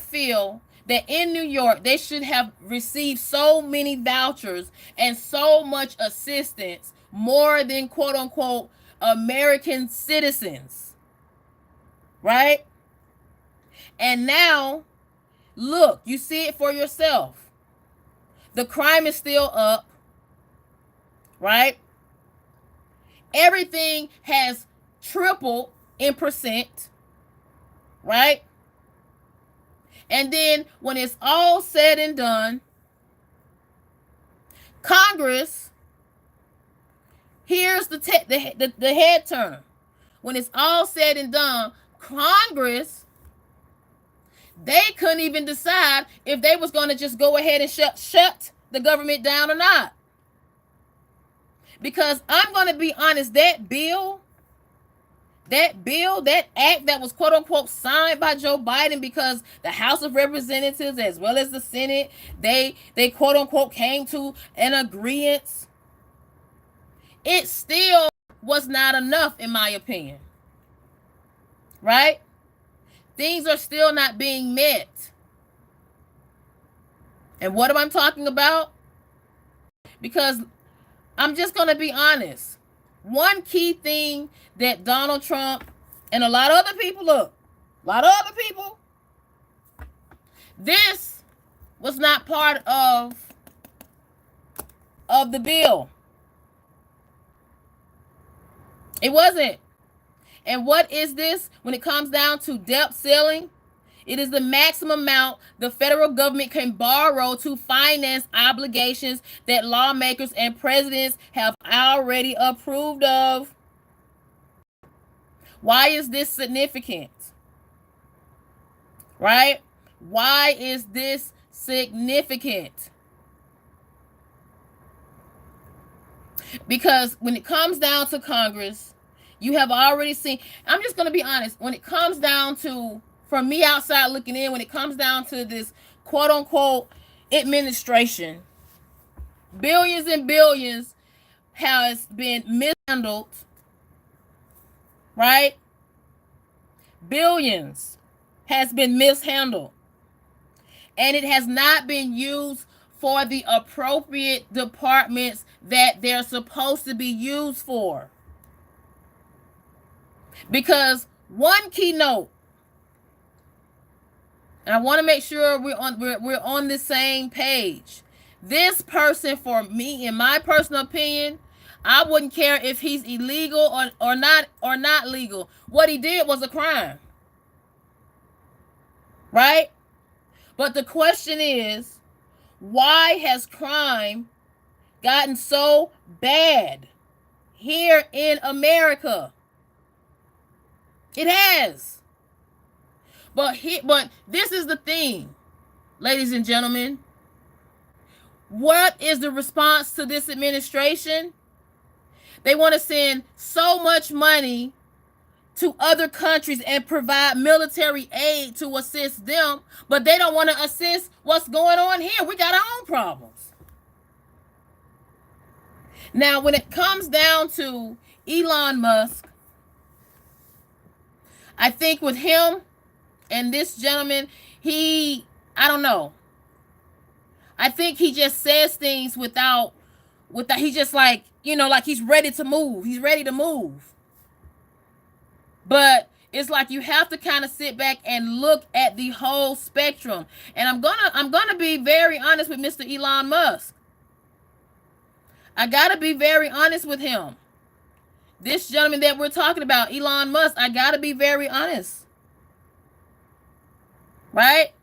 feel that in New York they should have received so many vouchers and so much assistance more than quote unquote American citizens, right? And now, look, you see it for yourself. The crime is still up, right? Everything has tripled in percent, right? And then when it's all said and done, Congress, here's the head turner. When it's all said and done, Congress, they couldn't even decide if they was going to just go ahead and shut the government down or not. Because I'm going to be honest, that act that was quote unquote signed by Joe Biden, because the House of Representatives as well as the Senate, they quote unquote came to an agreement. It still was not enough, in my opinion. Right? Things are still not being met. And what am I talking about? Because I'm just going to be honest. One key thing that Donald Trump and a lot of other people, this was not part of the bill. It wasn't. And what is this when it comes down to debt ceiling? It is the maximum amount the federal government can borrow to finance obligations that lawmakers and presidents have already approved of. Why is this significant? Right? Why is this significant? Because when it comes down to Congress, you have already seen, I'm just going to be honest, when it comes down to, from me outside looking in, when it comes down to this quote unquote administration, billions and billions has been mishandled, right? Billions has been mishandled, and it has not been used for the appropriate departments that they're supposed to be used for. Because one keynote, and I want to make sure we're on the same page. This person, for me, in my personal opinion, I wouldn't care if he's illegal or not legal. What he did was a crime. Right? But the question is, why has crime gotten so bad here in America? It has. But this is the thing, ladies and gentlemen. What is the response to this administration? They want to send so much money to other countries and provide military aid to assist them, but they don't want to assist what's going on here. We got our own problems. Now, when it comes down to Elon Musk, I think with him and this gentleman, I don't know. I think he just says things without, he's just like, like he's ready to move. He's ready to move. But it's like you have to kind of sit back and look at the whole spectrum. And I'm gonna be very honest with Mr. Elon Musk. I gotta be very honest with him. This gentleman that we're talking about, Elon Musk, I gotta be very honest. Right?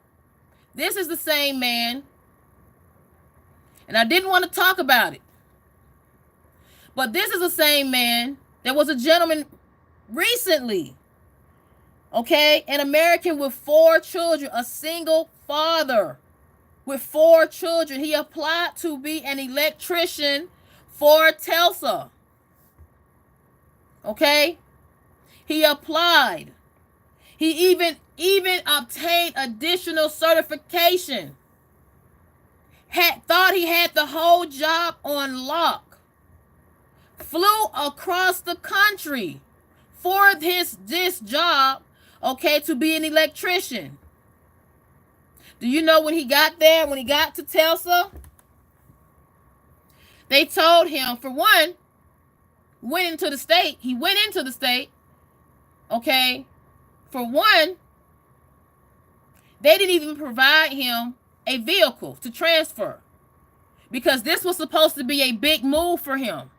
This is the same man. And I didn't want to talk about it. But this is the same man. There was a gentleman recently Okay? An American with 4 children, a single father with 4 children. He applied to be an electrician for Tulsa. Okay? He applied. He even obtained additional certification. Thought he had the whole job on lock. Flew across the country for this job, okay, to be an electrician. Do you know when he got there, when he got to Tulsa? They told him, for one, he went into the state, okay? For one, they didn't even provide him a vehicle to transfer because this was supposed to be a big move for him.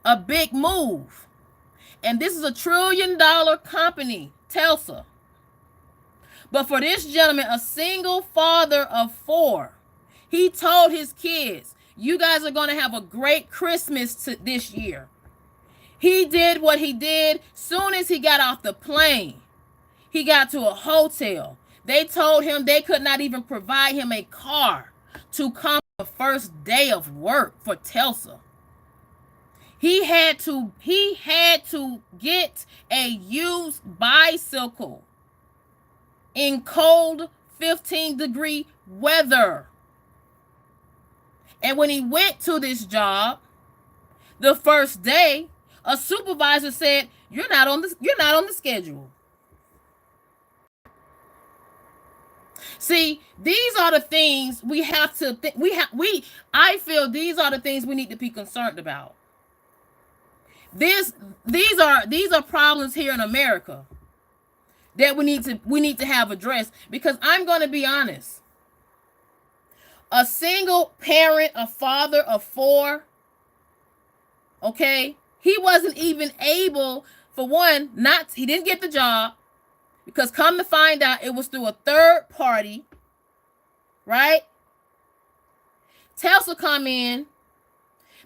A big move. And this is a $1 trillion company, Tulsa. But for this gentleman, a single father of 4, he told his kids, you guys are going to have a great Christmas this year. He did what he did. Soon as he got off the plane, he got to a hotel. They told him they could not even provide him a car to come the first day of work for Tulsa. He had to get a used bicycle in cold 15-degree weather. And when he went to this job, the first day, a supervisor said, "You're not on the schedule." See, these are the things we have to I feel these are the things we need to be concerned about. These are problems here in America that we need to have addressed, because I'm going to be honest. A single parent, a father of 4, okay? He wasn't even able, for one, he didn't get the job, because come to find out, it was through a third party, right? Tulsa come in,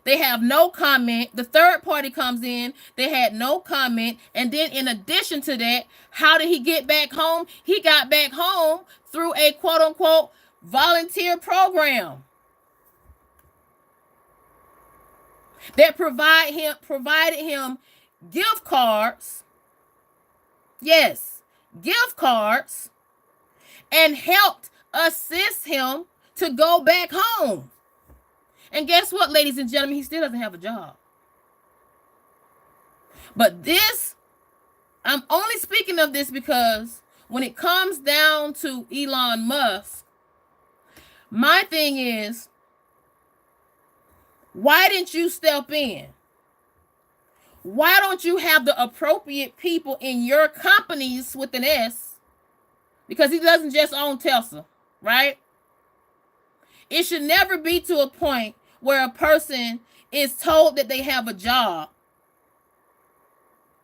they have no comment. The third party comes in, they had no comment. And then in addition to that, how did he get back home? He got back home through a quote-unquote volunteer program that provided him gift cards. Yes, gift cards, and helped assist him to go back home. And guess what, ladies and gentlemen? He still doesn't have a job. But this, I'm only speaking of this because when it comes down to Elon Musk, my thing is, why didn't you step in? Why don't you have the appropriate people in your companies with an S? Because he doesn't just own Tesla, right? It should never be to a point where a person is told that they have a job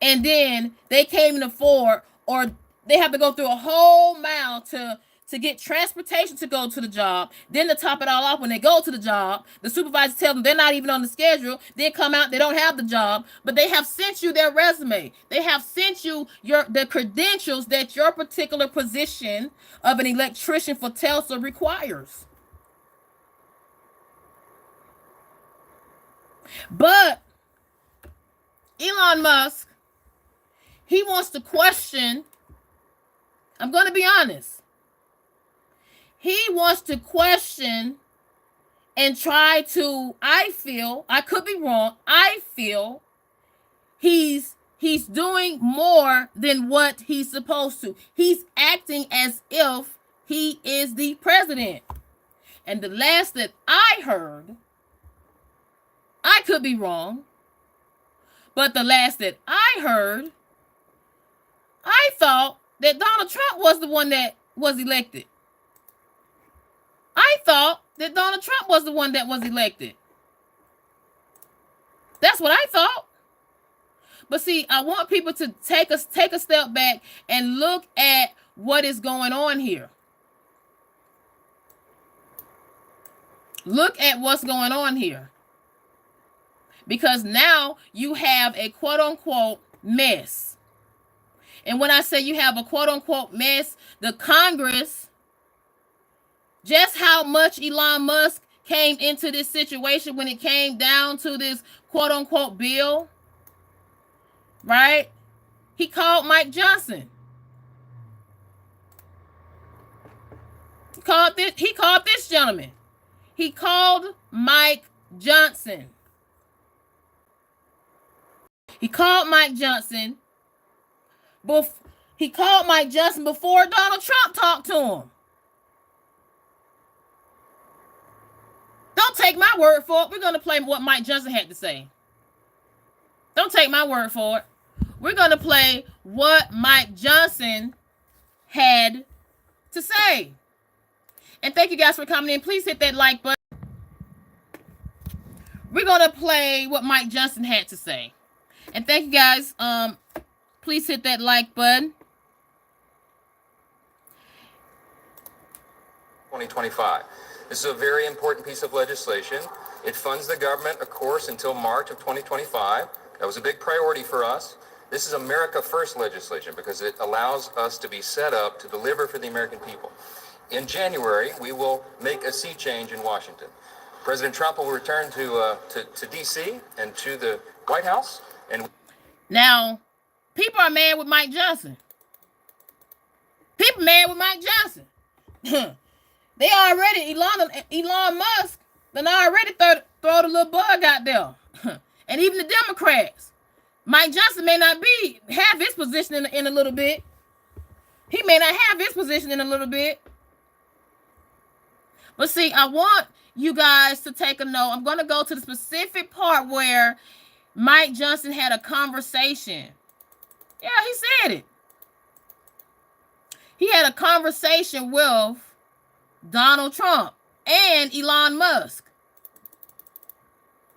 and then they can't afford, or they have to go through a whole mile to get transportation to go to the job. Then to top it all off, when they go to the job, the supervisor tells them they're not even on the schedule. They come out, they don't have the job, but they have sent you their resume. They have sent you the credentials that your particular position of an electrician for Tulsa requires. But Elon Musk, he wants to question, I'm going to be honest, he wants to question and try to, I feel, I could be wrong, I feel he's doing more than what he's supposed to. He's acting as if he is the president. And the last that I heard, I could be wrong, but the last that I heard, I thought that Donald Trump was the one that was elected. I thought that Donald Trump was the one that was elected. That's what I thought. But see, I want people to take a step back and look at what is going on here. Look at what's going on here. Because now you have a quote-unquote mess. And when I say you have a quote unquote mess, the Congress, just how much Elon Musk came into this situation when it came down to this quote unquote bill, right? He called Mike Johnson. He called this gentleman. He called Mike Johnson. He called Mike Johnson. He called Mike Johnson before Donald Trump talked to him. Don't take my word for it. We're going to play what Mike Johnson had to say. Don't take my word for it. We're going to play what Mike Johnson had to say. And thank you guys for coming in. Please hit that like button. We're going to play what Mike Johnson had to say. And thank you guys. Please hit that like button. 2025. This is a very important piece of legislation. It funds the government, of course, until March of 2025. That was a big priority for us. This is America First legislation because it allows us to be set up to deliver for the American people. In January, we will make a sea change in Washington. President Trump will return to D.C. and to the White House. And now, people are mad with Mike Johnson. People mad with Mike Johnson. They already, Elon Musk, then already throw the little bug out there. And even the Democrats. Mike Johnson may not have his position in a little bit. He may not have his position in a little bit. But see, I want you guys to take a note. I'm going to go to the specific part where Mike Johnson had a conversation. Yeah, he said it. He had a conversation with Donald Trump and Elon Musk.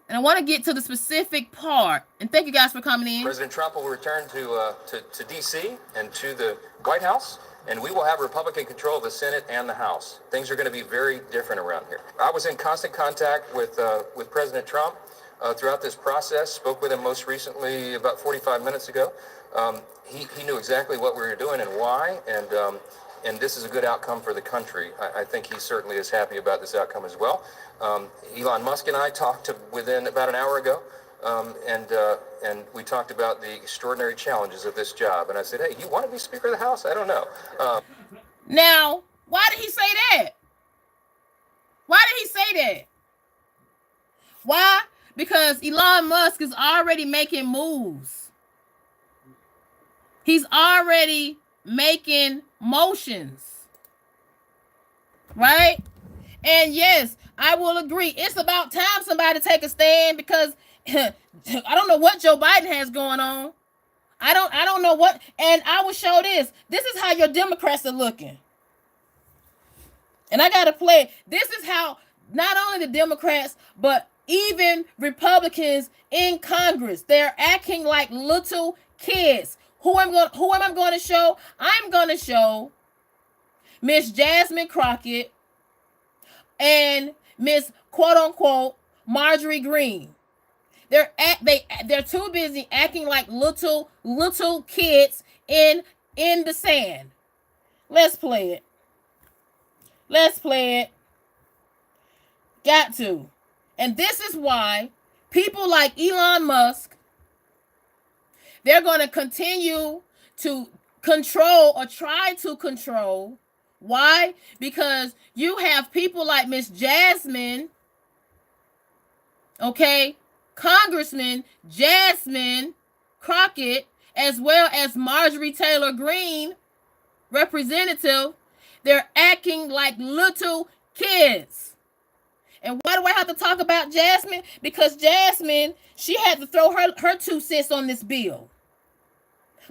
And I want to get to the specific part. And thank you guys for coming in. President Trump will return to D.C. and to the White House, and we will have Republican control of the Senate and the House. Things are going to be very different around here. I was in constant contact with President Trump throughout this process, spoke with him most recently about 45 minutes ago. He knew exactly what we were doing and why, and this is a good outcome for the country. I think he certainly is happy about this outcome as well. Elon Musk and I talked within about an hour ago, and we talked about the extraordinary challenges of this job. And I said, hey, you want to be Speaker of the House? I don't know. Now, why did he say that? Why did he say that? Why? Because Elon Musk is already making moves. He's already making motions. Right? And yes, I will agree. It's about time somebody take a stand because I don't know what Joe Biden has going on. I don't know what, and I will show this. This is how your Democrats are looking. And I gotta play. This is how not only the Democrats, but even Republicans in Congress, they're acting like little kids. Who am I going to show? I'm going to show Miss Jasmine Crockett and Miss quote unquote Marjorie Green. They're too busy acting like little kids in the sand. Let's play it. Let's play it. Got to. And this is why people like Elon Musk, they're going to continue to control or try to control. Why? Because you have people like Miss Jasmine, okay, Congressman Jasmine Crockett, as well as Marjorie Taylor Greene, representative. They're acting like little kids. And why do I have to talk about Jasmine? Because Jasmine, she had to throw her 2 cents on this bill.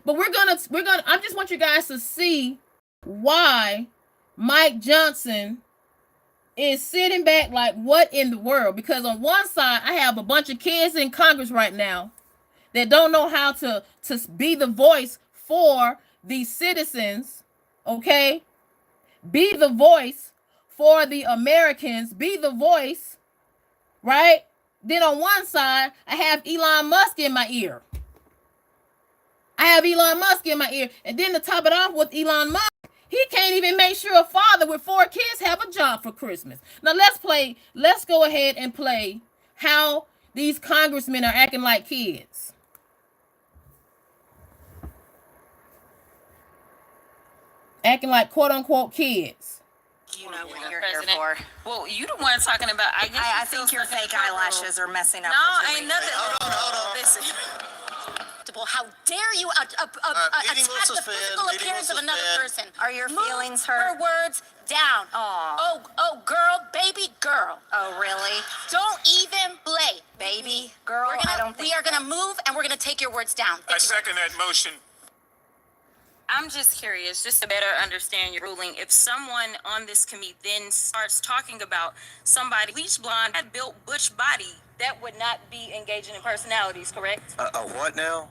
But I just want you guys to see why Mike Johnson is sitting back like, what in the world? Because on one side, I have a bunch of kids in Congress right now that don't know how to be the voice for these citizens, okay? Be the voice for the Americans, be the voice, right? Then on one side, I have Elon Musk in my ear. I have Elon Musk in my ear. And then to top it off with Elon Musk, he can't even make sure a father with 4 kids have a job for Christmas. Now let's go ahead and play how these congressmen are acting like kids. Acting like quote unquote kids. You know what you're here for. Well, you the one talking about. I think your fake eyelashes are messing up. No, ain't nothing. Hold on. Listen. How dare you attack the physical appearance of another person? Are your feelings hurt? Her words down. Oh, girl, baby girl. Oh, really? Don't even play, baby girl. We are gonna move, and we're gonna take your words down. I second that motion. I'm just curious, just to better understand your ruling. If someone on this committee then starts talking about somebody bleach blonde had built butch body, that would not be engaging in personalities, correct? What now?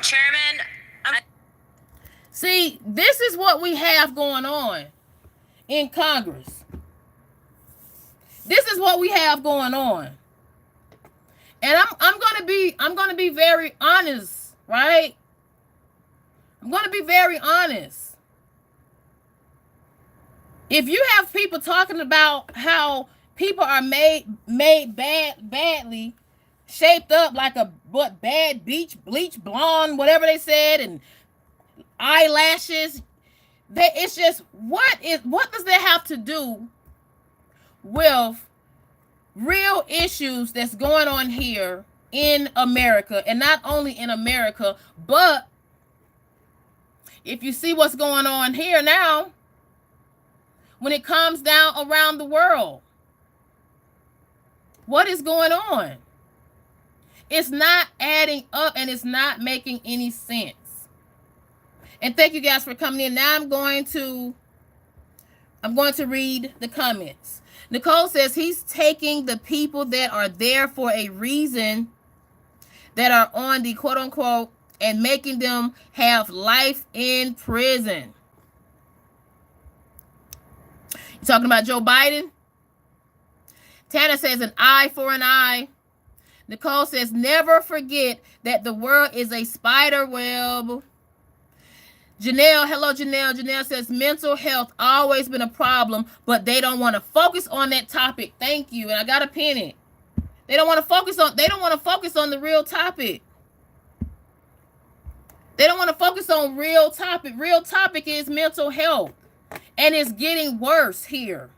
Chairman, See, this is what we have going on in Congress. This is what we have going on. And I'm gonna be very honest, right? I'm gonna be very honest. If you have people talking about how people are made badly, shaped up like a bad bleach blonde, whatever they said, and eyelashes, it's just what does that have to do with real issues that's going on here in America? And not only in America, but if you see what's going on here now, when it comes down around the world, what is going on? It's not adding up, and it's not making any sense. And thank you guys for coming in. Now I'm going to read the comments. Nicole says he's taking the people that are there for a reason, that are on the quote unquote, and making them have life in prison. You talking about Joe Biden? Tanner says an eye for an eye. Nicole says never forget that the world is a spider web. Janelle, hello Janelle. Janelle says mental health always been a problem, but they don't want to focus on that topic. Thank you. And I got to pin it. They don't want to focus on the real topic. They don't want to focus on real topic. Real topic is mental health. And it's getting worse here.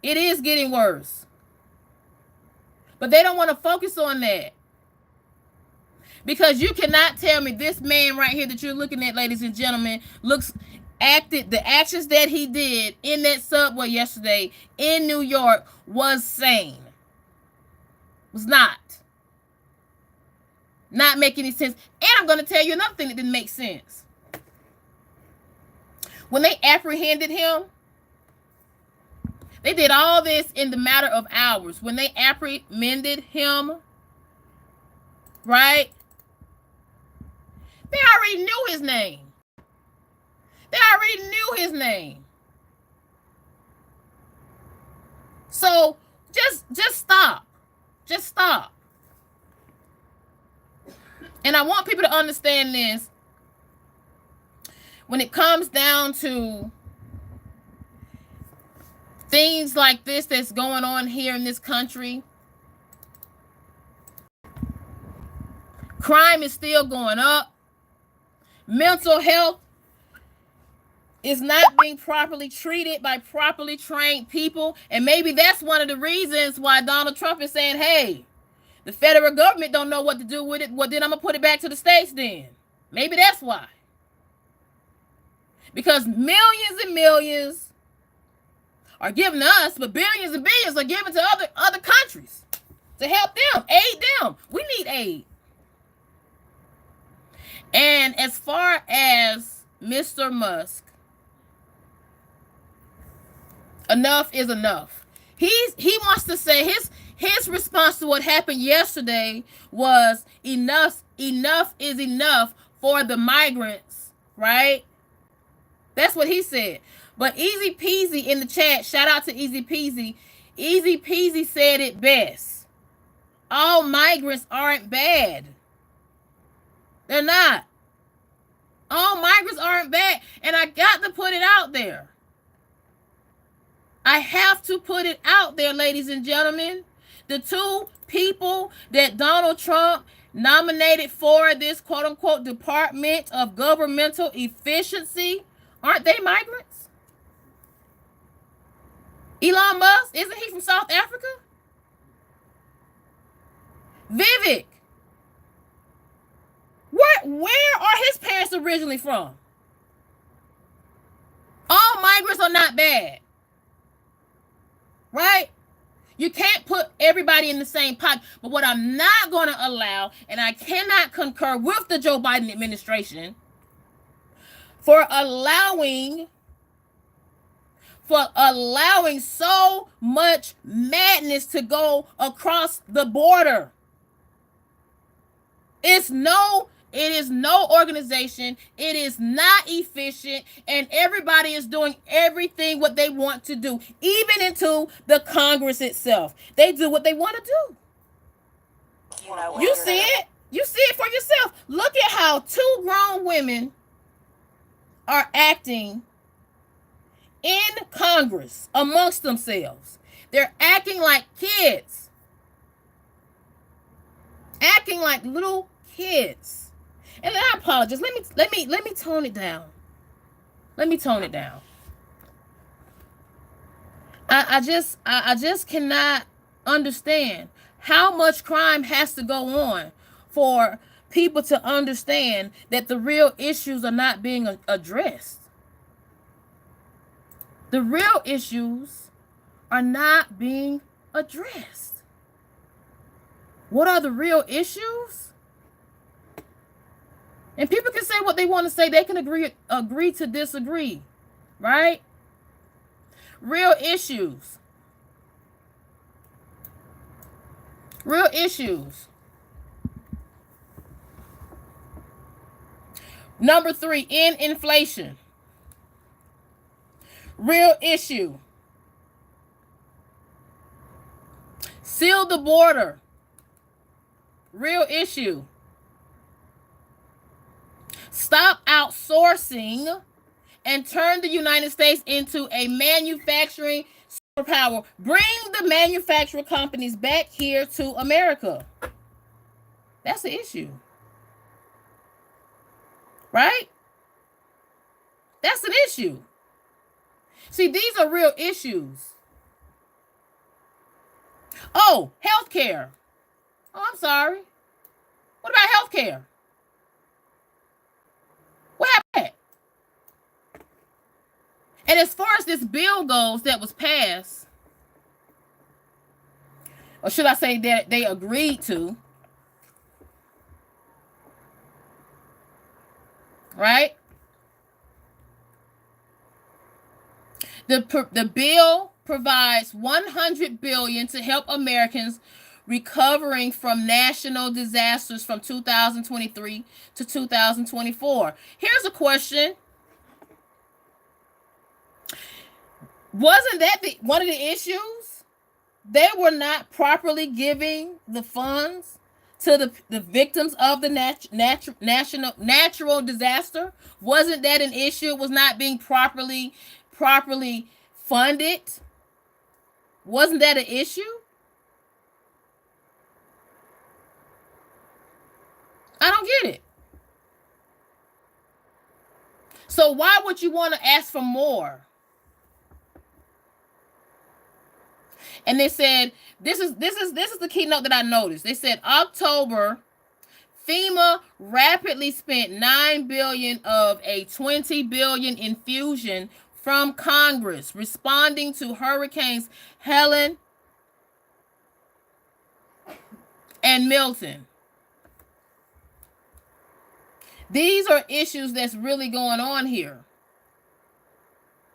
It is getting worse. But they don't want to focus on that. Because you cannot tell me this man right here that you're looking at, ladies and gentlemen, acted the actions that he did in that subway yesterday in New York was sane. Was not. Not make any sense. And I'm going to tell you another thing that didn't make sense. When they apprehended him, they did all this in the matter of hours. When they apprehended him, right? They already knew his name. They already knew his name. So just stop. Just stop. And I want people to understand this. When it comes down to things like this that's going on here in this country, crime is still going up. Mental health is not being properly treated by properly trained people. And maybe that's one of the reasons why Donald Trump is saying, hey, the federal government don't know what to do with it. Well, then I'm going to put it back to the states then. Maybe that's why. Because millions and millions are given to us, but billions and billions are given to other countries to help them, aid them. We need aid. And as far as Mr. Musk, enough is enough. He wants to say his response to what happened yesterday was enough is enough for the migrants, right? That's what he said. But Easy Peasy in the chat, shout out to Easy Peasy. Easy Peasy said it best. All migrants aren't bad. They're not. All migrants aren't bad. And I got to put it out there. I have to put it out there, ladies and gentlemen. The two people that Donald Trump nominated for this quote-unquote Department of Governmental Efficiency, aren't they migrants? Elon Musk, isn't he from South Africa? Vivek, where are his parents originally from? All migrants are not bad. Right? You can't put everybody in the same pot. But what I'm not going to allow, and I cannot concur with the Joe Biden administration for allowing so much madness to go across the border. It is no organization. It is not efficient. And everybody is doing everything what they want to do, even into the Congress itself. They do what they want to do. You see it. You see it for yourself. Look at how two grown women are acting in Congress amongst themselves. They're acting like kids. Acting like little kids. And I apologize. Let me tone it down. Let me tone it down. I just cannot understand how much crime has to go on for people to understand that the real issues are not being addressed. The real issues are not being addressed. What are the real issues? And people can say what they want to say. They can agree to disagree, right? Real issues. Real issues. Number 3, in inflation. Real issue. Seal the border. Real issue. Stop outsourcing and turn the United States into a manufacturing superpower. Bring the manufacturing companies back here to America. That's the issue. Right? That's an issue. See, these are real issues. Oh, healthcare. Oh, I'm sorry. What about healthcare? What happened? And as far as this bill goes that was passed, or should I say that they agreed to, right? The bill provides $100 billion to help Americans recovering from national disasters from 2023 to 2024. Here's a question. Wasn't that one of the issues? They were not properly giving the funds to the victims of the natural disaster. Wasn't that an issue? It was not being properly funded. Wasn't that an issue? I don't get it. So why would you want to ask for more? And they said, this is the keynote that I noticed. They said October, FEMA rapidly spent $9 billion of a $20 billion infusion from Congress responding to Hurricanes Helen and Milton. These are issues that's really going on here.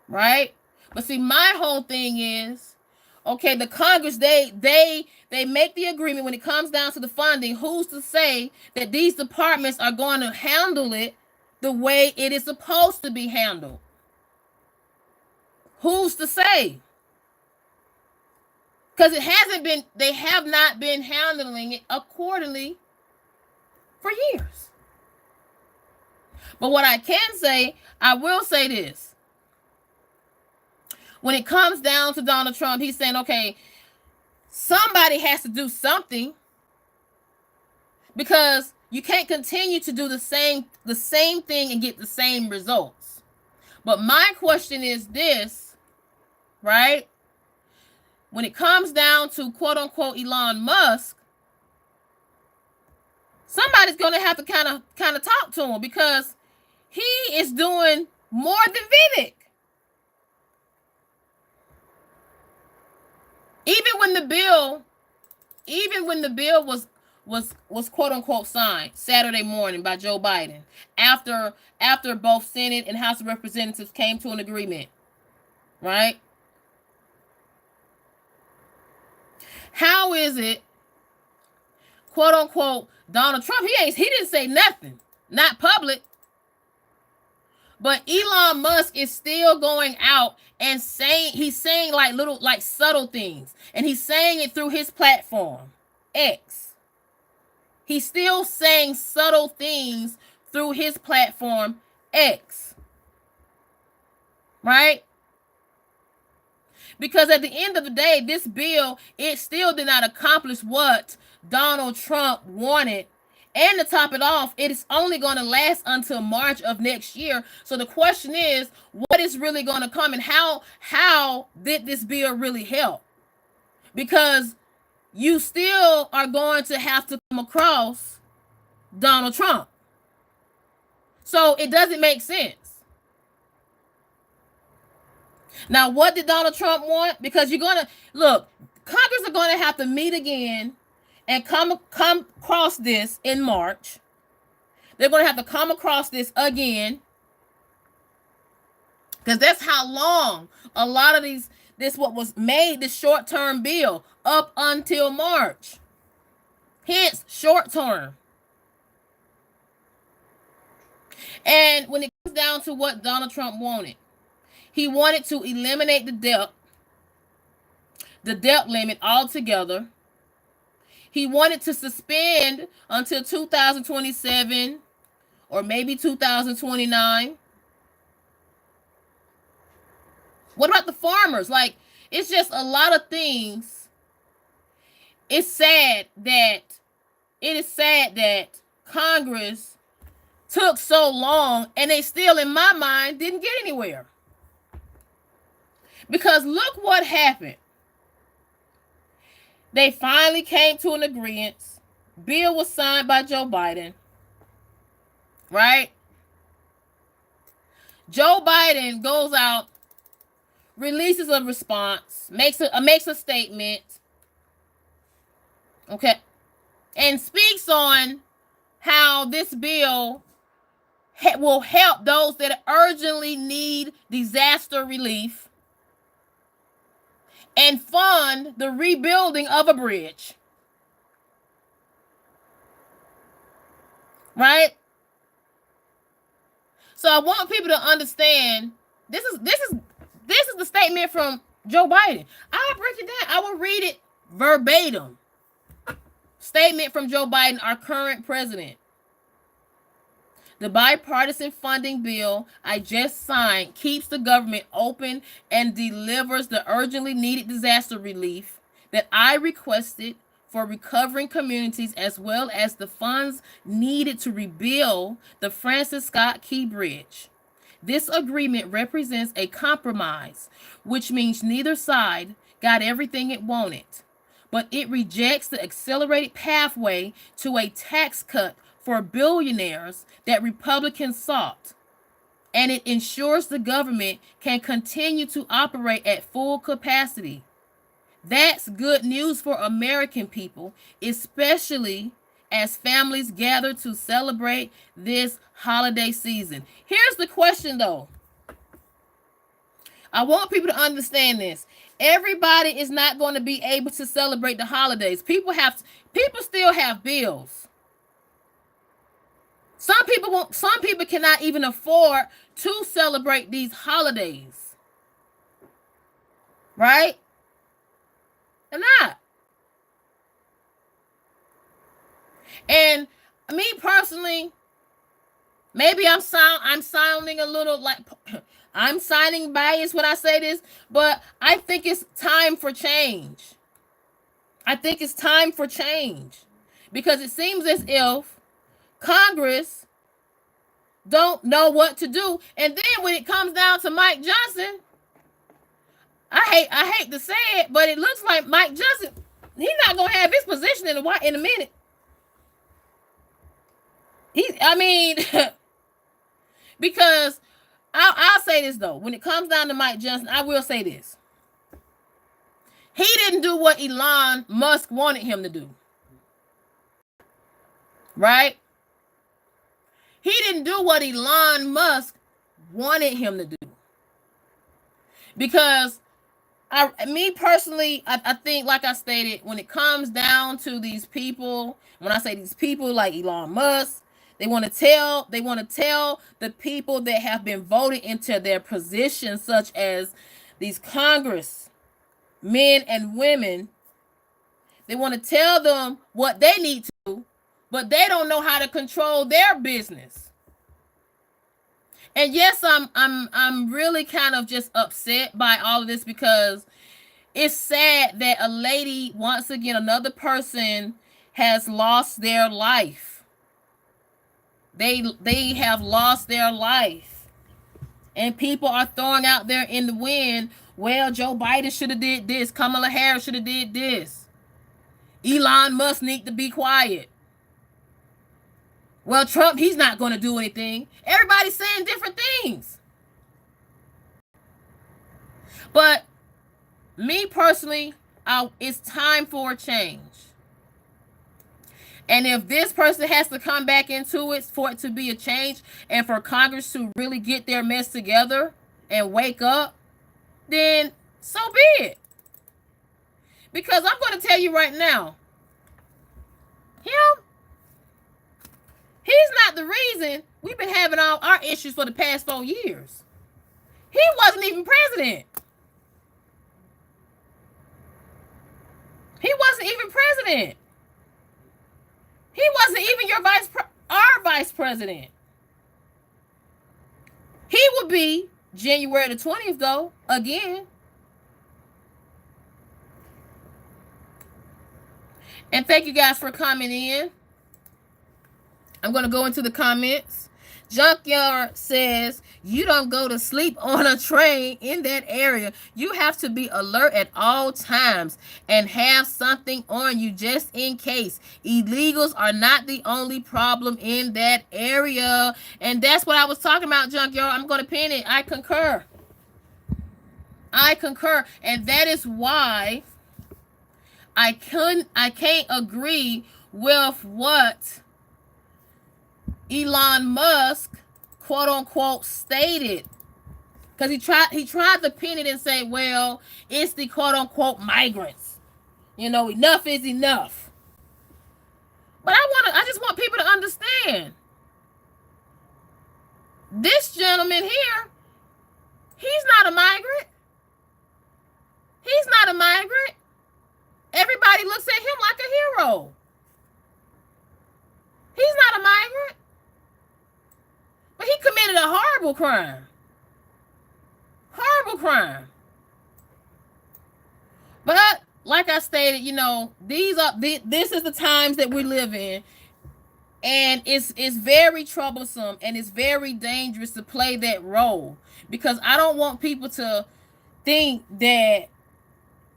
Right? But see, my whole thing is, okay, the Congress, they make the agreement when it comes down to the funding. Who's to say that these departments are going to handle it the way it is supposed to be handled? Who's to say? Because they have not been handling it accordingly for years. But what I can say, I will say this. When it comes down to Donald Trump, he's saying, okay, somebody has to do something, because you can't continue to do the same thing and get the same results. But my question is this, right? When it comes down to quote unquote Elon Musk, somebody's going to have to kind of talk to him, because he is doing more than Vivek. Even when the bill was quote unquote signed Saturday morning by Joe Biden, after both Senate and House of Representatives came to an agreement, right? How is it, quote unquote, Donald Trump, he didn't say nothing, not public, but Elon Musk is still going out and he's saying like subtle things, and he's saying it through his platform X. He's still saying subtle things through his platform X, right? Because at the end of the day, this bill, it still did not accomplish what Donald Trump wanted. And to top it off, it is only going to last until March of next year. So the question is, what is really going to come, and how did this bill really help? Because you still are going to have to come across Donald Trump. So it doesn't make sense. Now, what did Donald Trump want? Because you're going to, look, Congress are going to have to meet again and come across this in March. They're going to have to come across this again, because that's how long a lot of this what was made, this short-term bill, up until March. Hence, short-term. And when it comes down to what Donald Trump wanted, he wanted to eliminate the debt limit altogether. He wanted to suspend until 2027 or maybe 2029. What about the farmers? Like, it's just a lot of things. It is sad that Congress took so long, and they still, in my mind, didn't get anywhere. Because look what happened. They finally came to an agreement. Bill was signed by Joe Biden. Right? Joe Biden goes out, releases a response, makes a statement. Okay. And speaks on how this bill will help those that urgently need disaster relief and fund the rebuilding of a bridge. Right? So I want people to understand, this is the statement from Joe Biden. I'll break it down. I will read it verbatim. Statement from Joe Biden, our current president. The bipartisan funding bill I just signed keeps the government open and delivers the urgently needed disaster relief that I requested for recovering communities, as well as the funds needed to rebuild the Francis Scott Key Bridge. This agreement represents a compromise, which means neither side got everything it wanted, but it rejects the accelerated pathway to a tax cut for billionaires that Republicans sought, and it ensures the government can continue to operate at full capacity. That's good news for American people, especially as families gather to celebrate this holiday season. Here's the question, though. I want people to understand this. Everybody is not going to be able to celebrate the holidays. People still have bills. Some people cannot even afford to celebrate these holidays. Right? They're not. And me personally, Maybe I'm sounding a little like I'm sounding biased when I say this, but I think it's time for change. I think it's time for change because it seems as if Congress don't know what to do. And then when it comes down to Mike Johnson, I hate to say it, but it looks like Mike Johnson, he's not gonna have his position in a minute. I mean, because I'll say this though. When it comes down to Mike Johnson, I will say this. He didn't do what Elon Musk wanted him to do. Right? He didn't do what Elon Musk wanted him to do. Because me personally, I think, like I stated, when it comes down to these people, when I say these people like Elon Musk, they want to tell the people that have been voted into their positions, such as these Congress men and women, they want to tell them what they need to do, but they don't know how to control their business. And yes, I'm really kind of just upset by all of this because it's sad that a lady, once again, another person has lost their life. They have lost their life. And people are throwing out there in the wind, well, Joe Biden should have did this. Kamala Harris should have did this. Elon Musk need to be quiet. Well, Trump, he's not going to do anything. Everybody's saying different things. But me personally, it's time for a change. And if this person has to come back into it for it to be a change and for Congress to really get their mess together and wake up, then so be it. Because I'm going to tell you right now, he's not the reason we've been having all our issues for the past 4 years. He wasn't even president. He wasn't even president. He wasn't even our vice president. He would be January the 20th, though, again. And thank you guys for coming in. I'm going to go into the comments. Junkyard says, you don't go to sleep on a train in that area. You have to be alert at all times and have something on you just in case. Illegals are not the only problem in that area. And that's what I was talking about, Junkyard. I'm going to pin it. I concur. And that is why I can't agree with what Elon Musk, quote unquote, stated. Because he tried to pin it and say, well, it's the quote unquote migrants. Enough is enough. But I just want people to understand. This gentleman here, he's not a migrant. He's not a migrant. Everybody looks at him like a hero. He's not a migrant. But he committed a horrible crime. Horrible crime. But like I stated, this is the times that we live in. And it's very troublesome and it's very dangerous to play that role. Because I don't want people to think that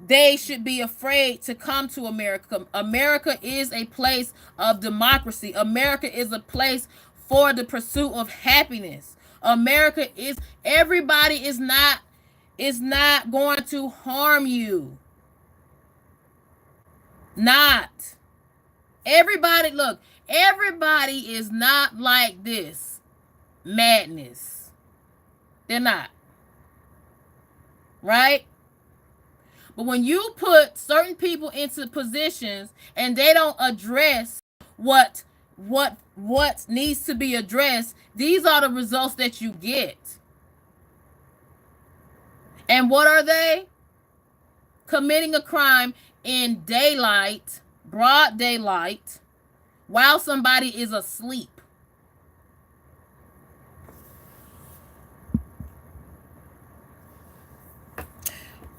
they should be afraid to come to America. America is a place of democracy. America is a place for the pursuit of happiness. Everybody is not going to harm you. Not. Everybody is not like this madness. They're not. Right? But when you put certain people into positions and they don't address what needs to be addressed, these are the results that you get. And what are they? Committing a crime in daylight, broad daylight, while somebody is asleep.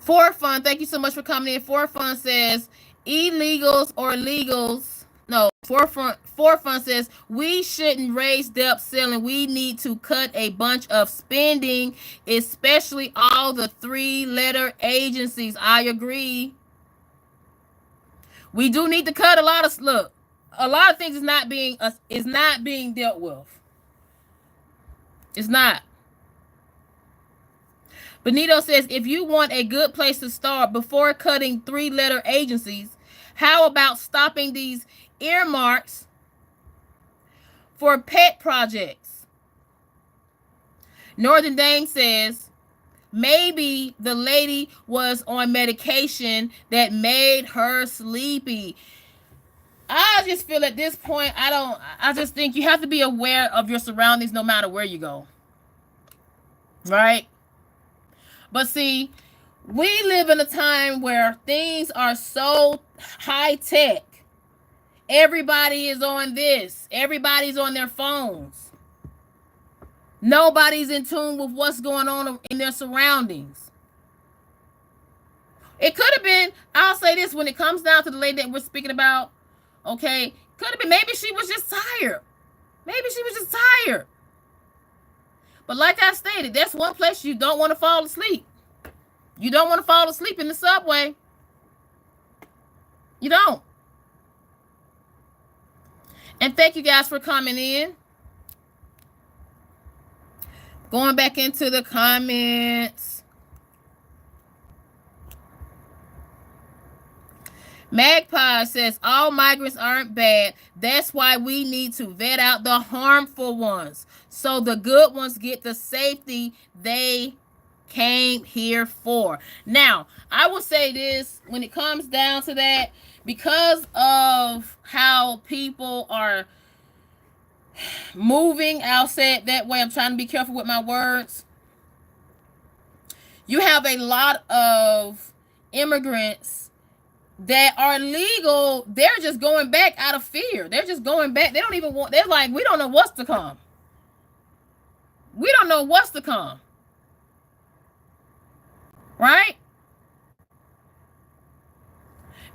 For Fun, thank you so much for coming in. For Fun says illegals or legals. No, For Fun says we shouldn't raise debt ceiling. We need to cut a bunch of spending, especially all the 3-letter agencies. I agree. We do need to cut a lot of a lot of things is not being dealt with. It's not. Benito says, if you want a good place to start before cutting 3-letter agencies, how about stopping these earmarks for pet projects? Northern Dame says, maybe the lady was on medication that made her sleepy. I just feel at this point, I just think you have to be aware of your surroundings no matter where you go. Right? But see, we live in a time where things are so high tech. Everybody is on this. Everybody's on their phones. Nobody's in tune with what's going on in their surroundings. It could have been, I'll say this, when it comes down to the lady that we're speaking about, okay, could have been, maybe she was just tired. Maybe she was just tired. But like I stated, that's one place you don't want to fall asleep. You don't want to fall asleep in the subway. You don't. And thank you guys for coming in. Going back into the comments. Magpie says, all migrants aren't bad. That's why we need to vet out the harmful ones, so the good ones get the safety they came here for. Now, I will say this, when it comes down to that, because of how people are moving, I'll say it that way, I'm trying to be careful with my words. You have a lot of immigrants that are legal. They're just going back out of fear. They're just going back. They don't even want, they're like, we don't know what's to come. We don't know what's to come. Right?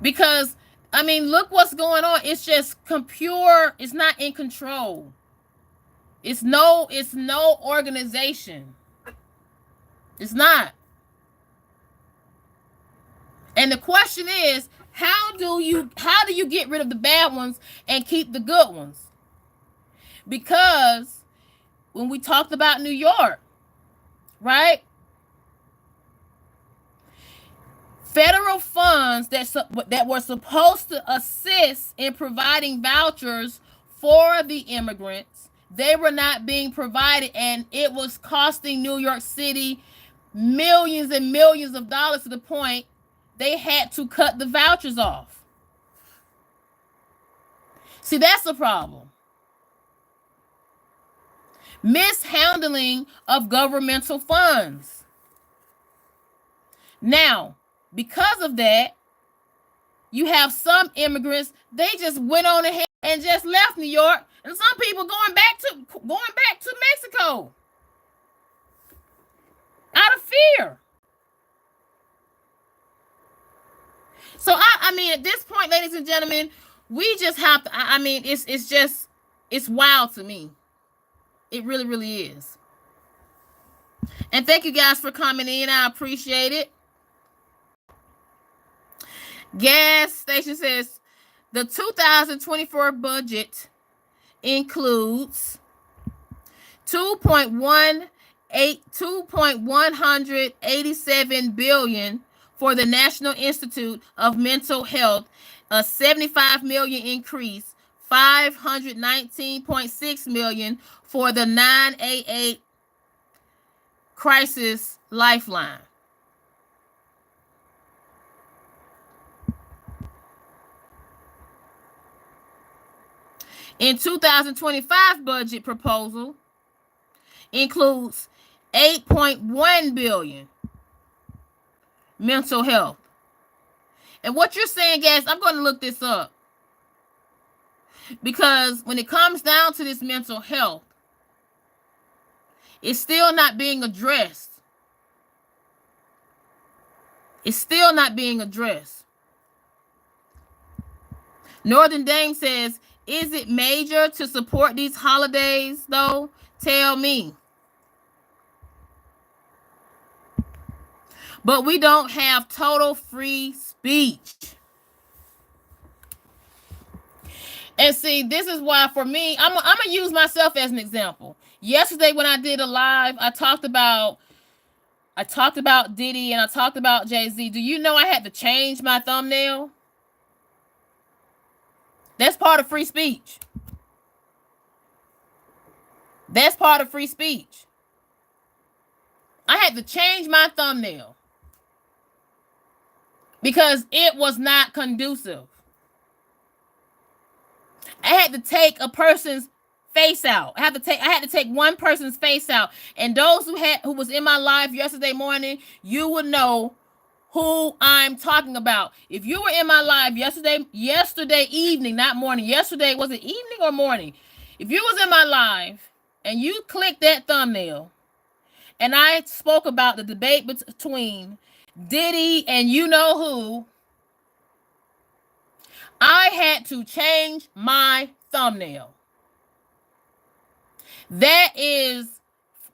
Because, I mean, look what's going on. It's just pure, it's not in control. It's no organization. It's not. And the question is, how do you get rid of the bad ones and keep the good ones? Because when we talked about New York, right? Federal funds that were supposed to assist in providing vouchers for the immigrants, they were not being provided, and it was costing New York City millions and millions of dollars, to the point they had to cut the vouchers off. See, that's the problem. Mishandling of governmental funds. Now, because of that, you have some immigrants, they just went on ahead and just left New York, and some people going back to Mexico out of fear. So I mean, at this point, ladies and gentlemen, we just have to, I mean, it's wild to me. It really, really is. And thank you guys for coming in. I appreciate it. Gas station says the 2024 budget includes $2.187 billion for the National Institute of Mental Health, a $75 million increase, $519.6 million for the 988 Crisis Lifeline. In 2025 budget proposal includes $8.1 billion mental health. And what you're saying, guys, I'm going to look this up, because when it comes down to this mental health, it's still not being addressed. It's still not being addressed. Northern Dame says, is it major to support these holidays, though? Tell me. But we don't have total free speech. And see, this is why for me, I'm going to use myself as an example. Yesterday when I did a live, I talked about Diddy and I talked about Jay-Z. Do you know I had to change my thumbnail? That's part of free speech. That's part of free speech. I had to change my thumbnail because it was not conducive. I had to take a person's face out. I had to take one person's face out. And those who was in my live yesterday morning, you would know who I'm talking about. If you were in my live yesterday evening, not morning. Yesterday, was it evening or morning? If you was in my live and you clicked that thumbnail and I spoke about the debate between Diddy and you know who, I had to change my thumbnail. That is,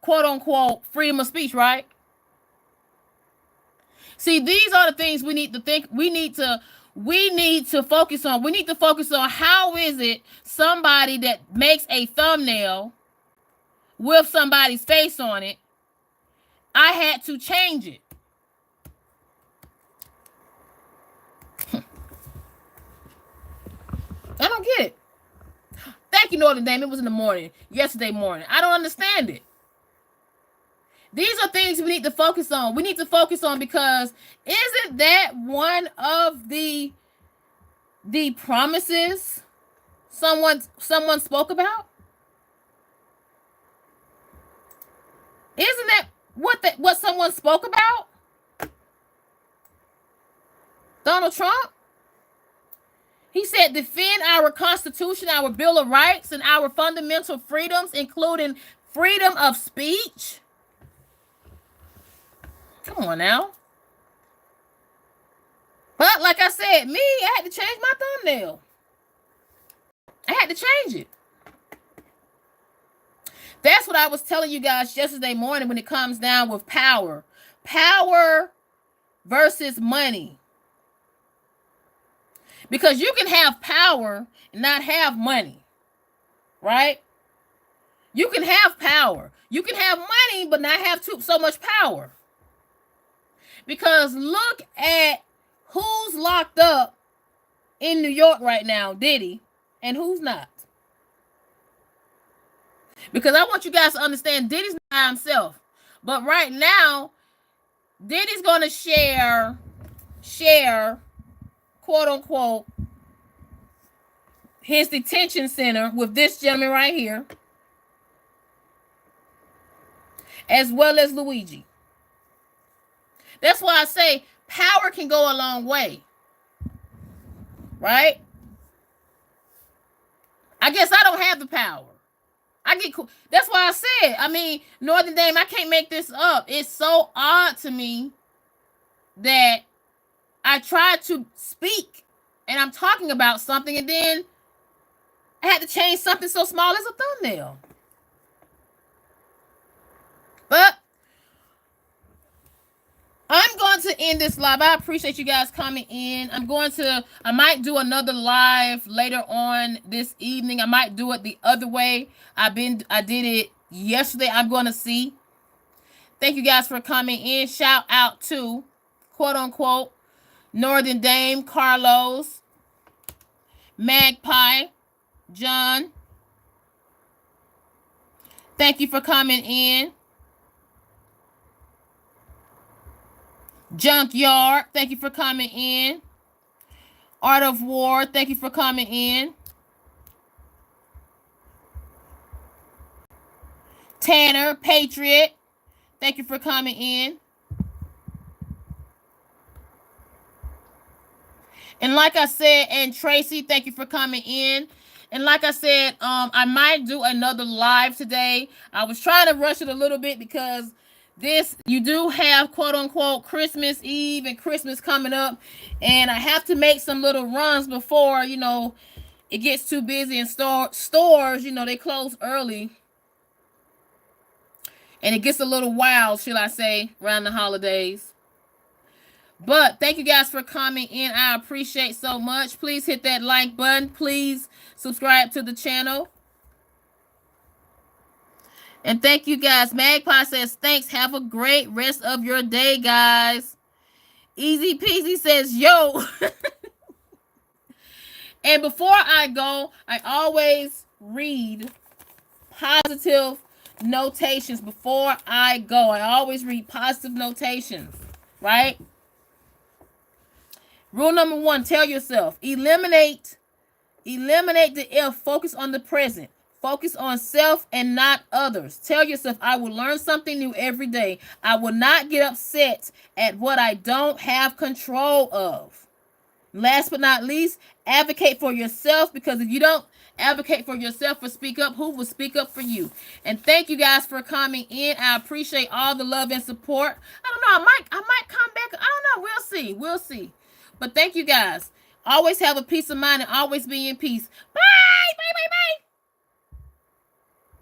quote unquote, freedom of speech, right? See, these are the things we need to think. We need to focus on. We need to focus on how is it somebody that makes a thumbnail with somebody's face on it, I had to change it. I don't get it. Thank you, Northern Dame. It was in the morning, yesterday morning. I don't understand it. These are things we need to focus on. We need to focus on because isn't that one of the promises someone spoke about? Isn't that what someone spoke about? Donald Trump? He said, defend our Constitution, our Bill of Rights, and our fundamental freedoms, including freedom of speech. Come on now. But like I said, I had to change my thumbnail. I had to change it. That's what I was telling you guys yesterday morning when it comes down with power. Power versus money. Because you can have power and not have money, right? You can have power. You can have money but not have so much power. Because look at who's locked up in New York right now, Diddy, and who's not. Because I want you guys to understand Diddy's not by himself. But right now, Diddy's going to share, quote unquote, his detention center with this gentleman right here, as well as Luigi. That's why I say power can go a long way, right? I guess I don't have the power. I get cool. That's why I said, Northern Dame, I can't make this up. It's so odd to me that I tried to speak and I'm talking about something and then I had to change something so small as a thumbnail. But I'm going to end this live. I appreciate you guys coming in. I might do another live later on this evening. I might do it the other way. I did it yesterday. I'm going to see. Thank you guys for coming in. Shout out to, quote unquote, Northern Dame, Carlos, Magpie, John. Thank you for coming in. Junkyard, thank you for coming in. Art of War, thank you for coming in. Tanner, Patriot, thank you for coming in. And like I said, and Tracy, thank you for coming in. And like I said, I might do another live today. I was trying to rush it a little bit because this, you do have quote unquote Christmas Eve and Christmas coming up, and I have to make some little runs before, you know, it gets too busy in stores, you know, they close early. And it gets a little wild, shall I say, around the holidays. But thank you guys for coming in. I appreciate so much. Please hit that like button. Please subscribe to the channel. And thank you guys. Magpie says, thanks. Have a great rest of your day, guys. Easy Peasy says, yo. And before I go, I always read positive notations before I go. I always read positive notations, right? Rule number 1, tell yourself, eliminate the if, focus on the present. Focus on self and not others. Tell yourself, I will learn something new every day. I will not get upset at what I don't have control of. Last but not least, advocate for yourself, because if you don't advocate for yourself or speak up, who will speak up for you? And thank you guys for coming in. I appreciate all the love and support. I don't know, I might come back. I don't know. We'll see. But thank you guys. Always have a peace of mind and always be in peace. Bye.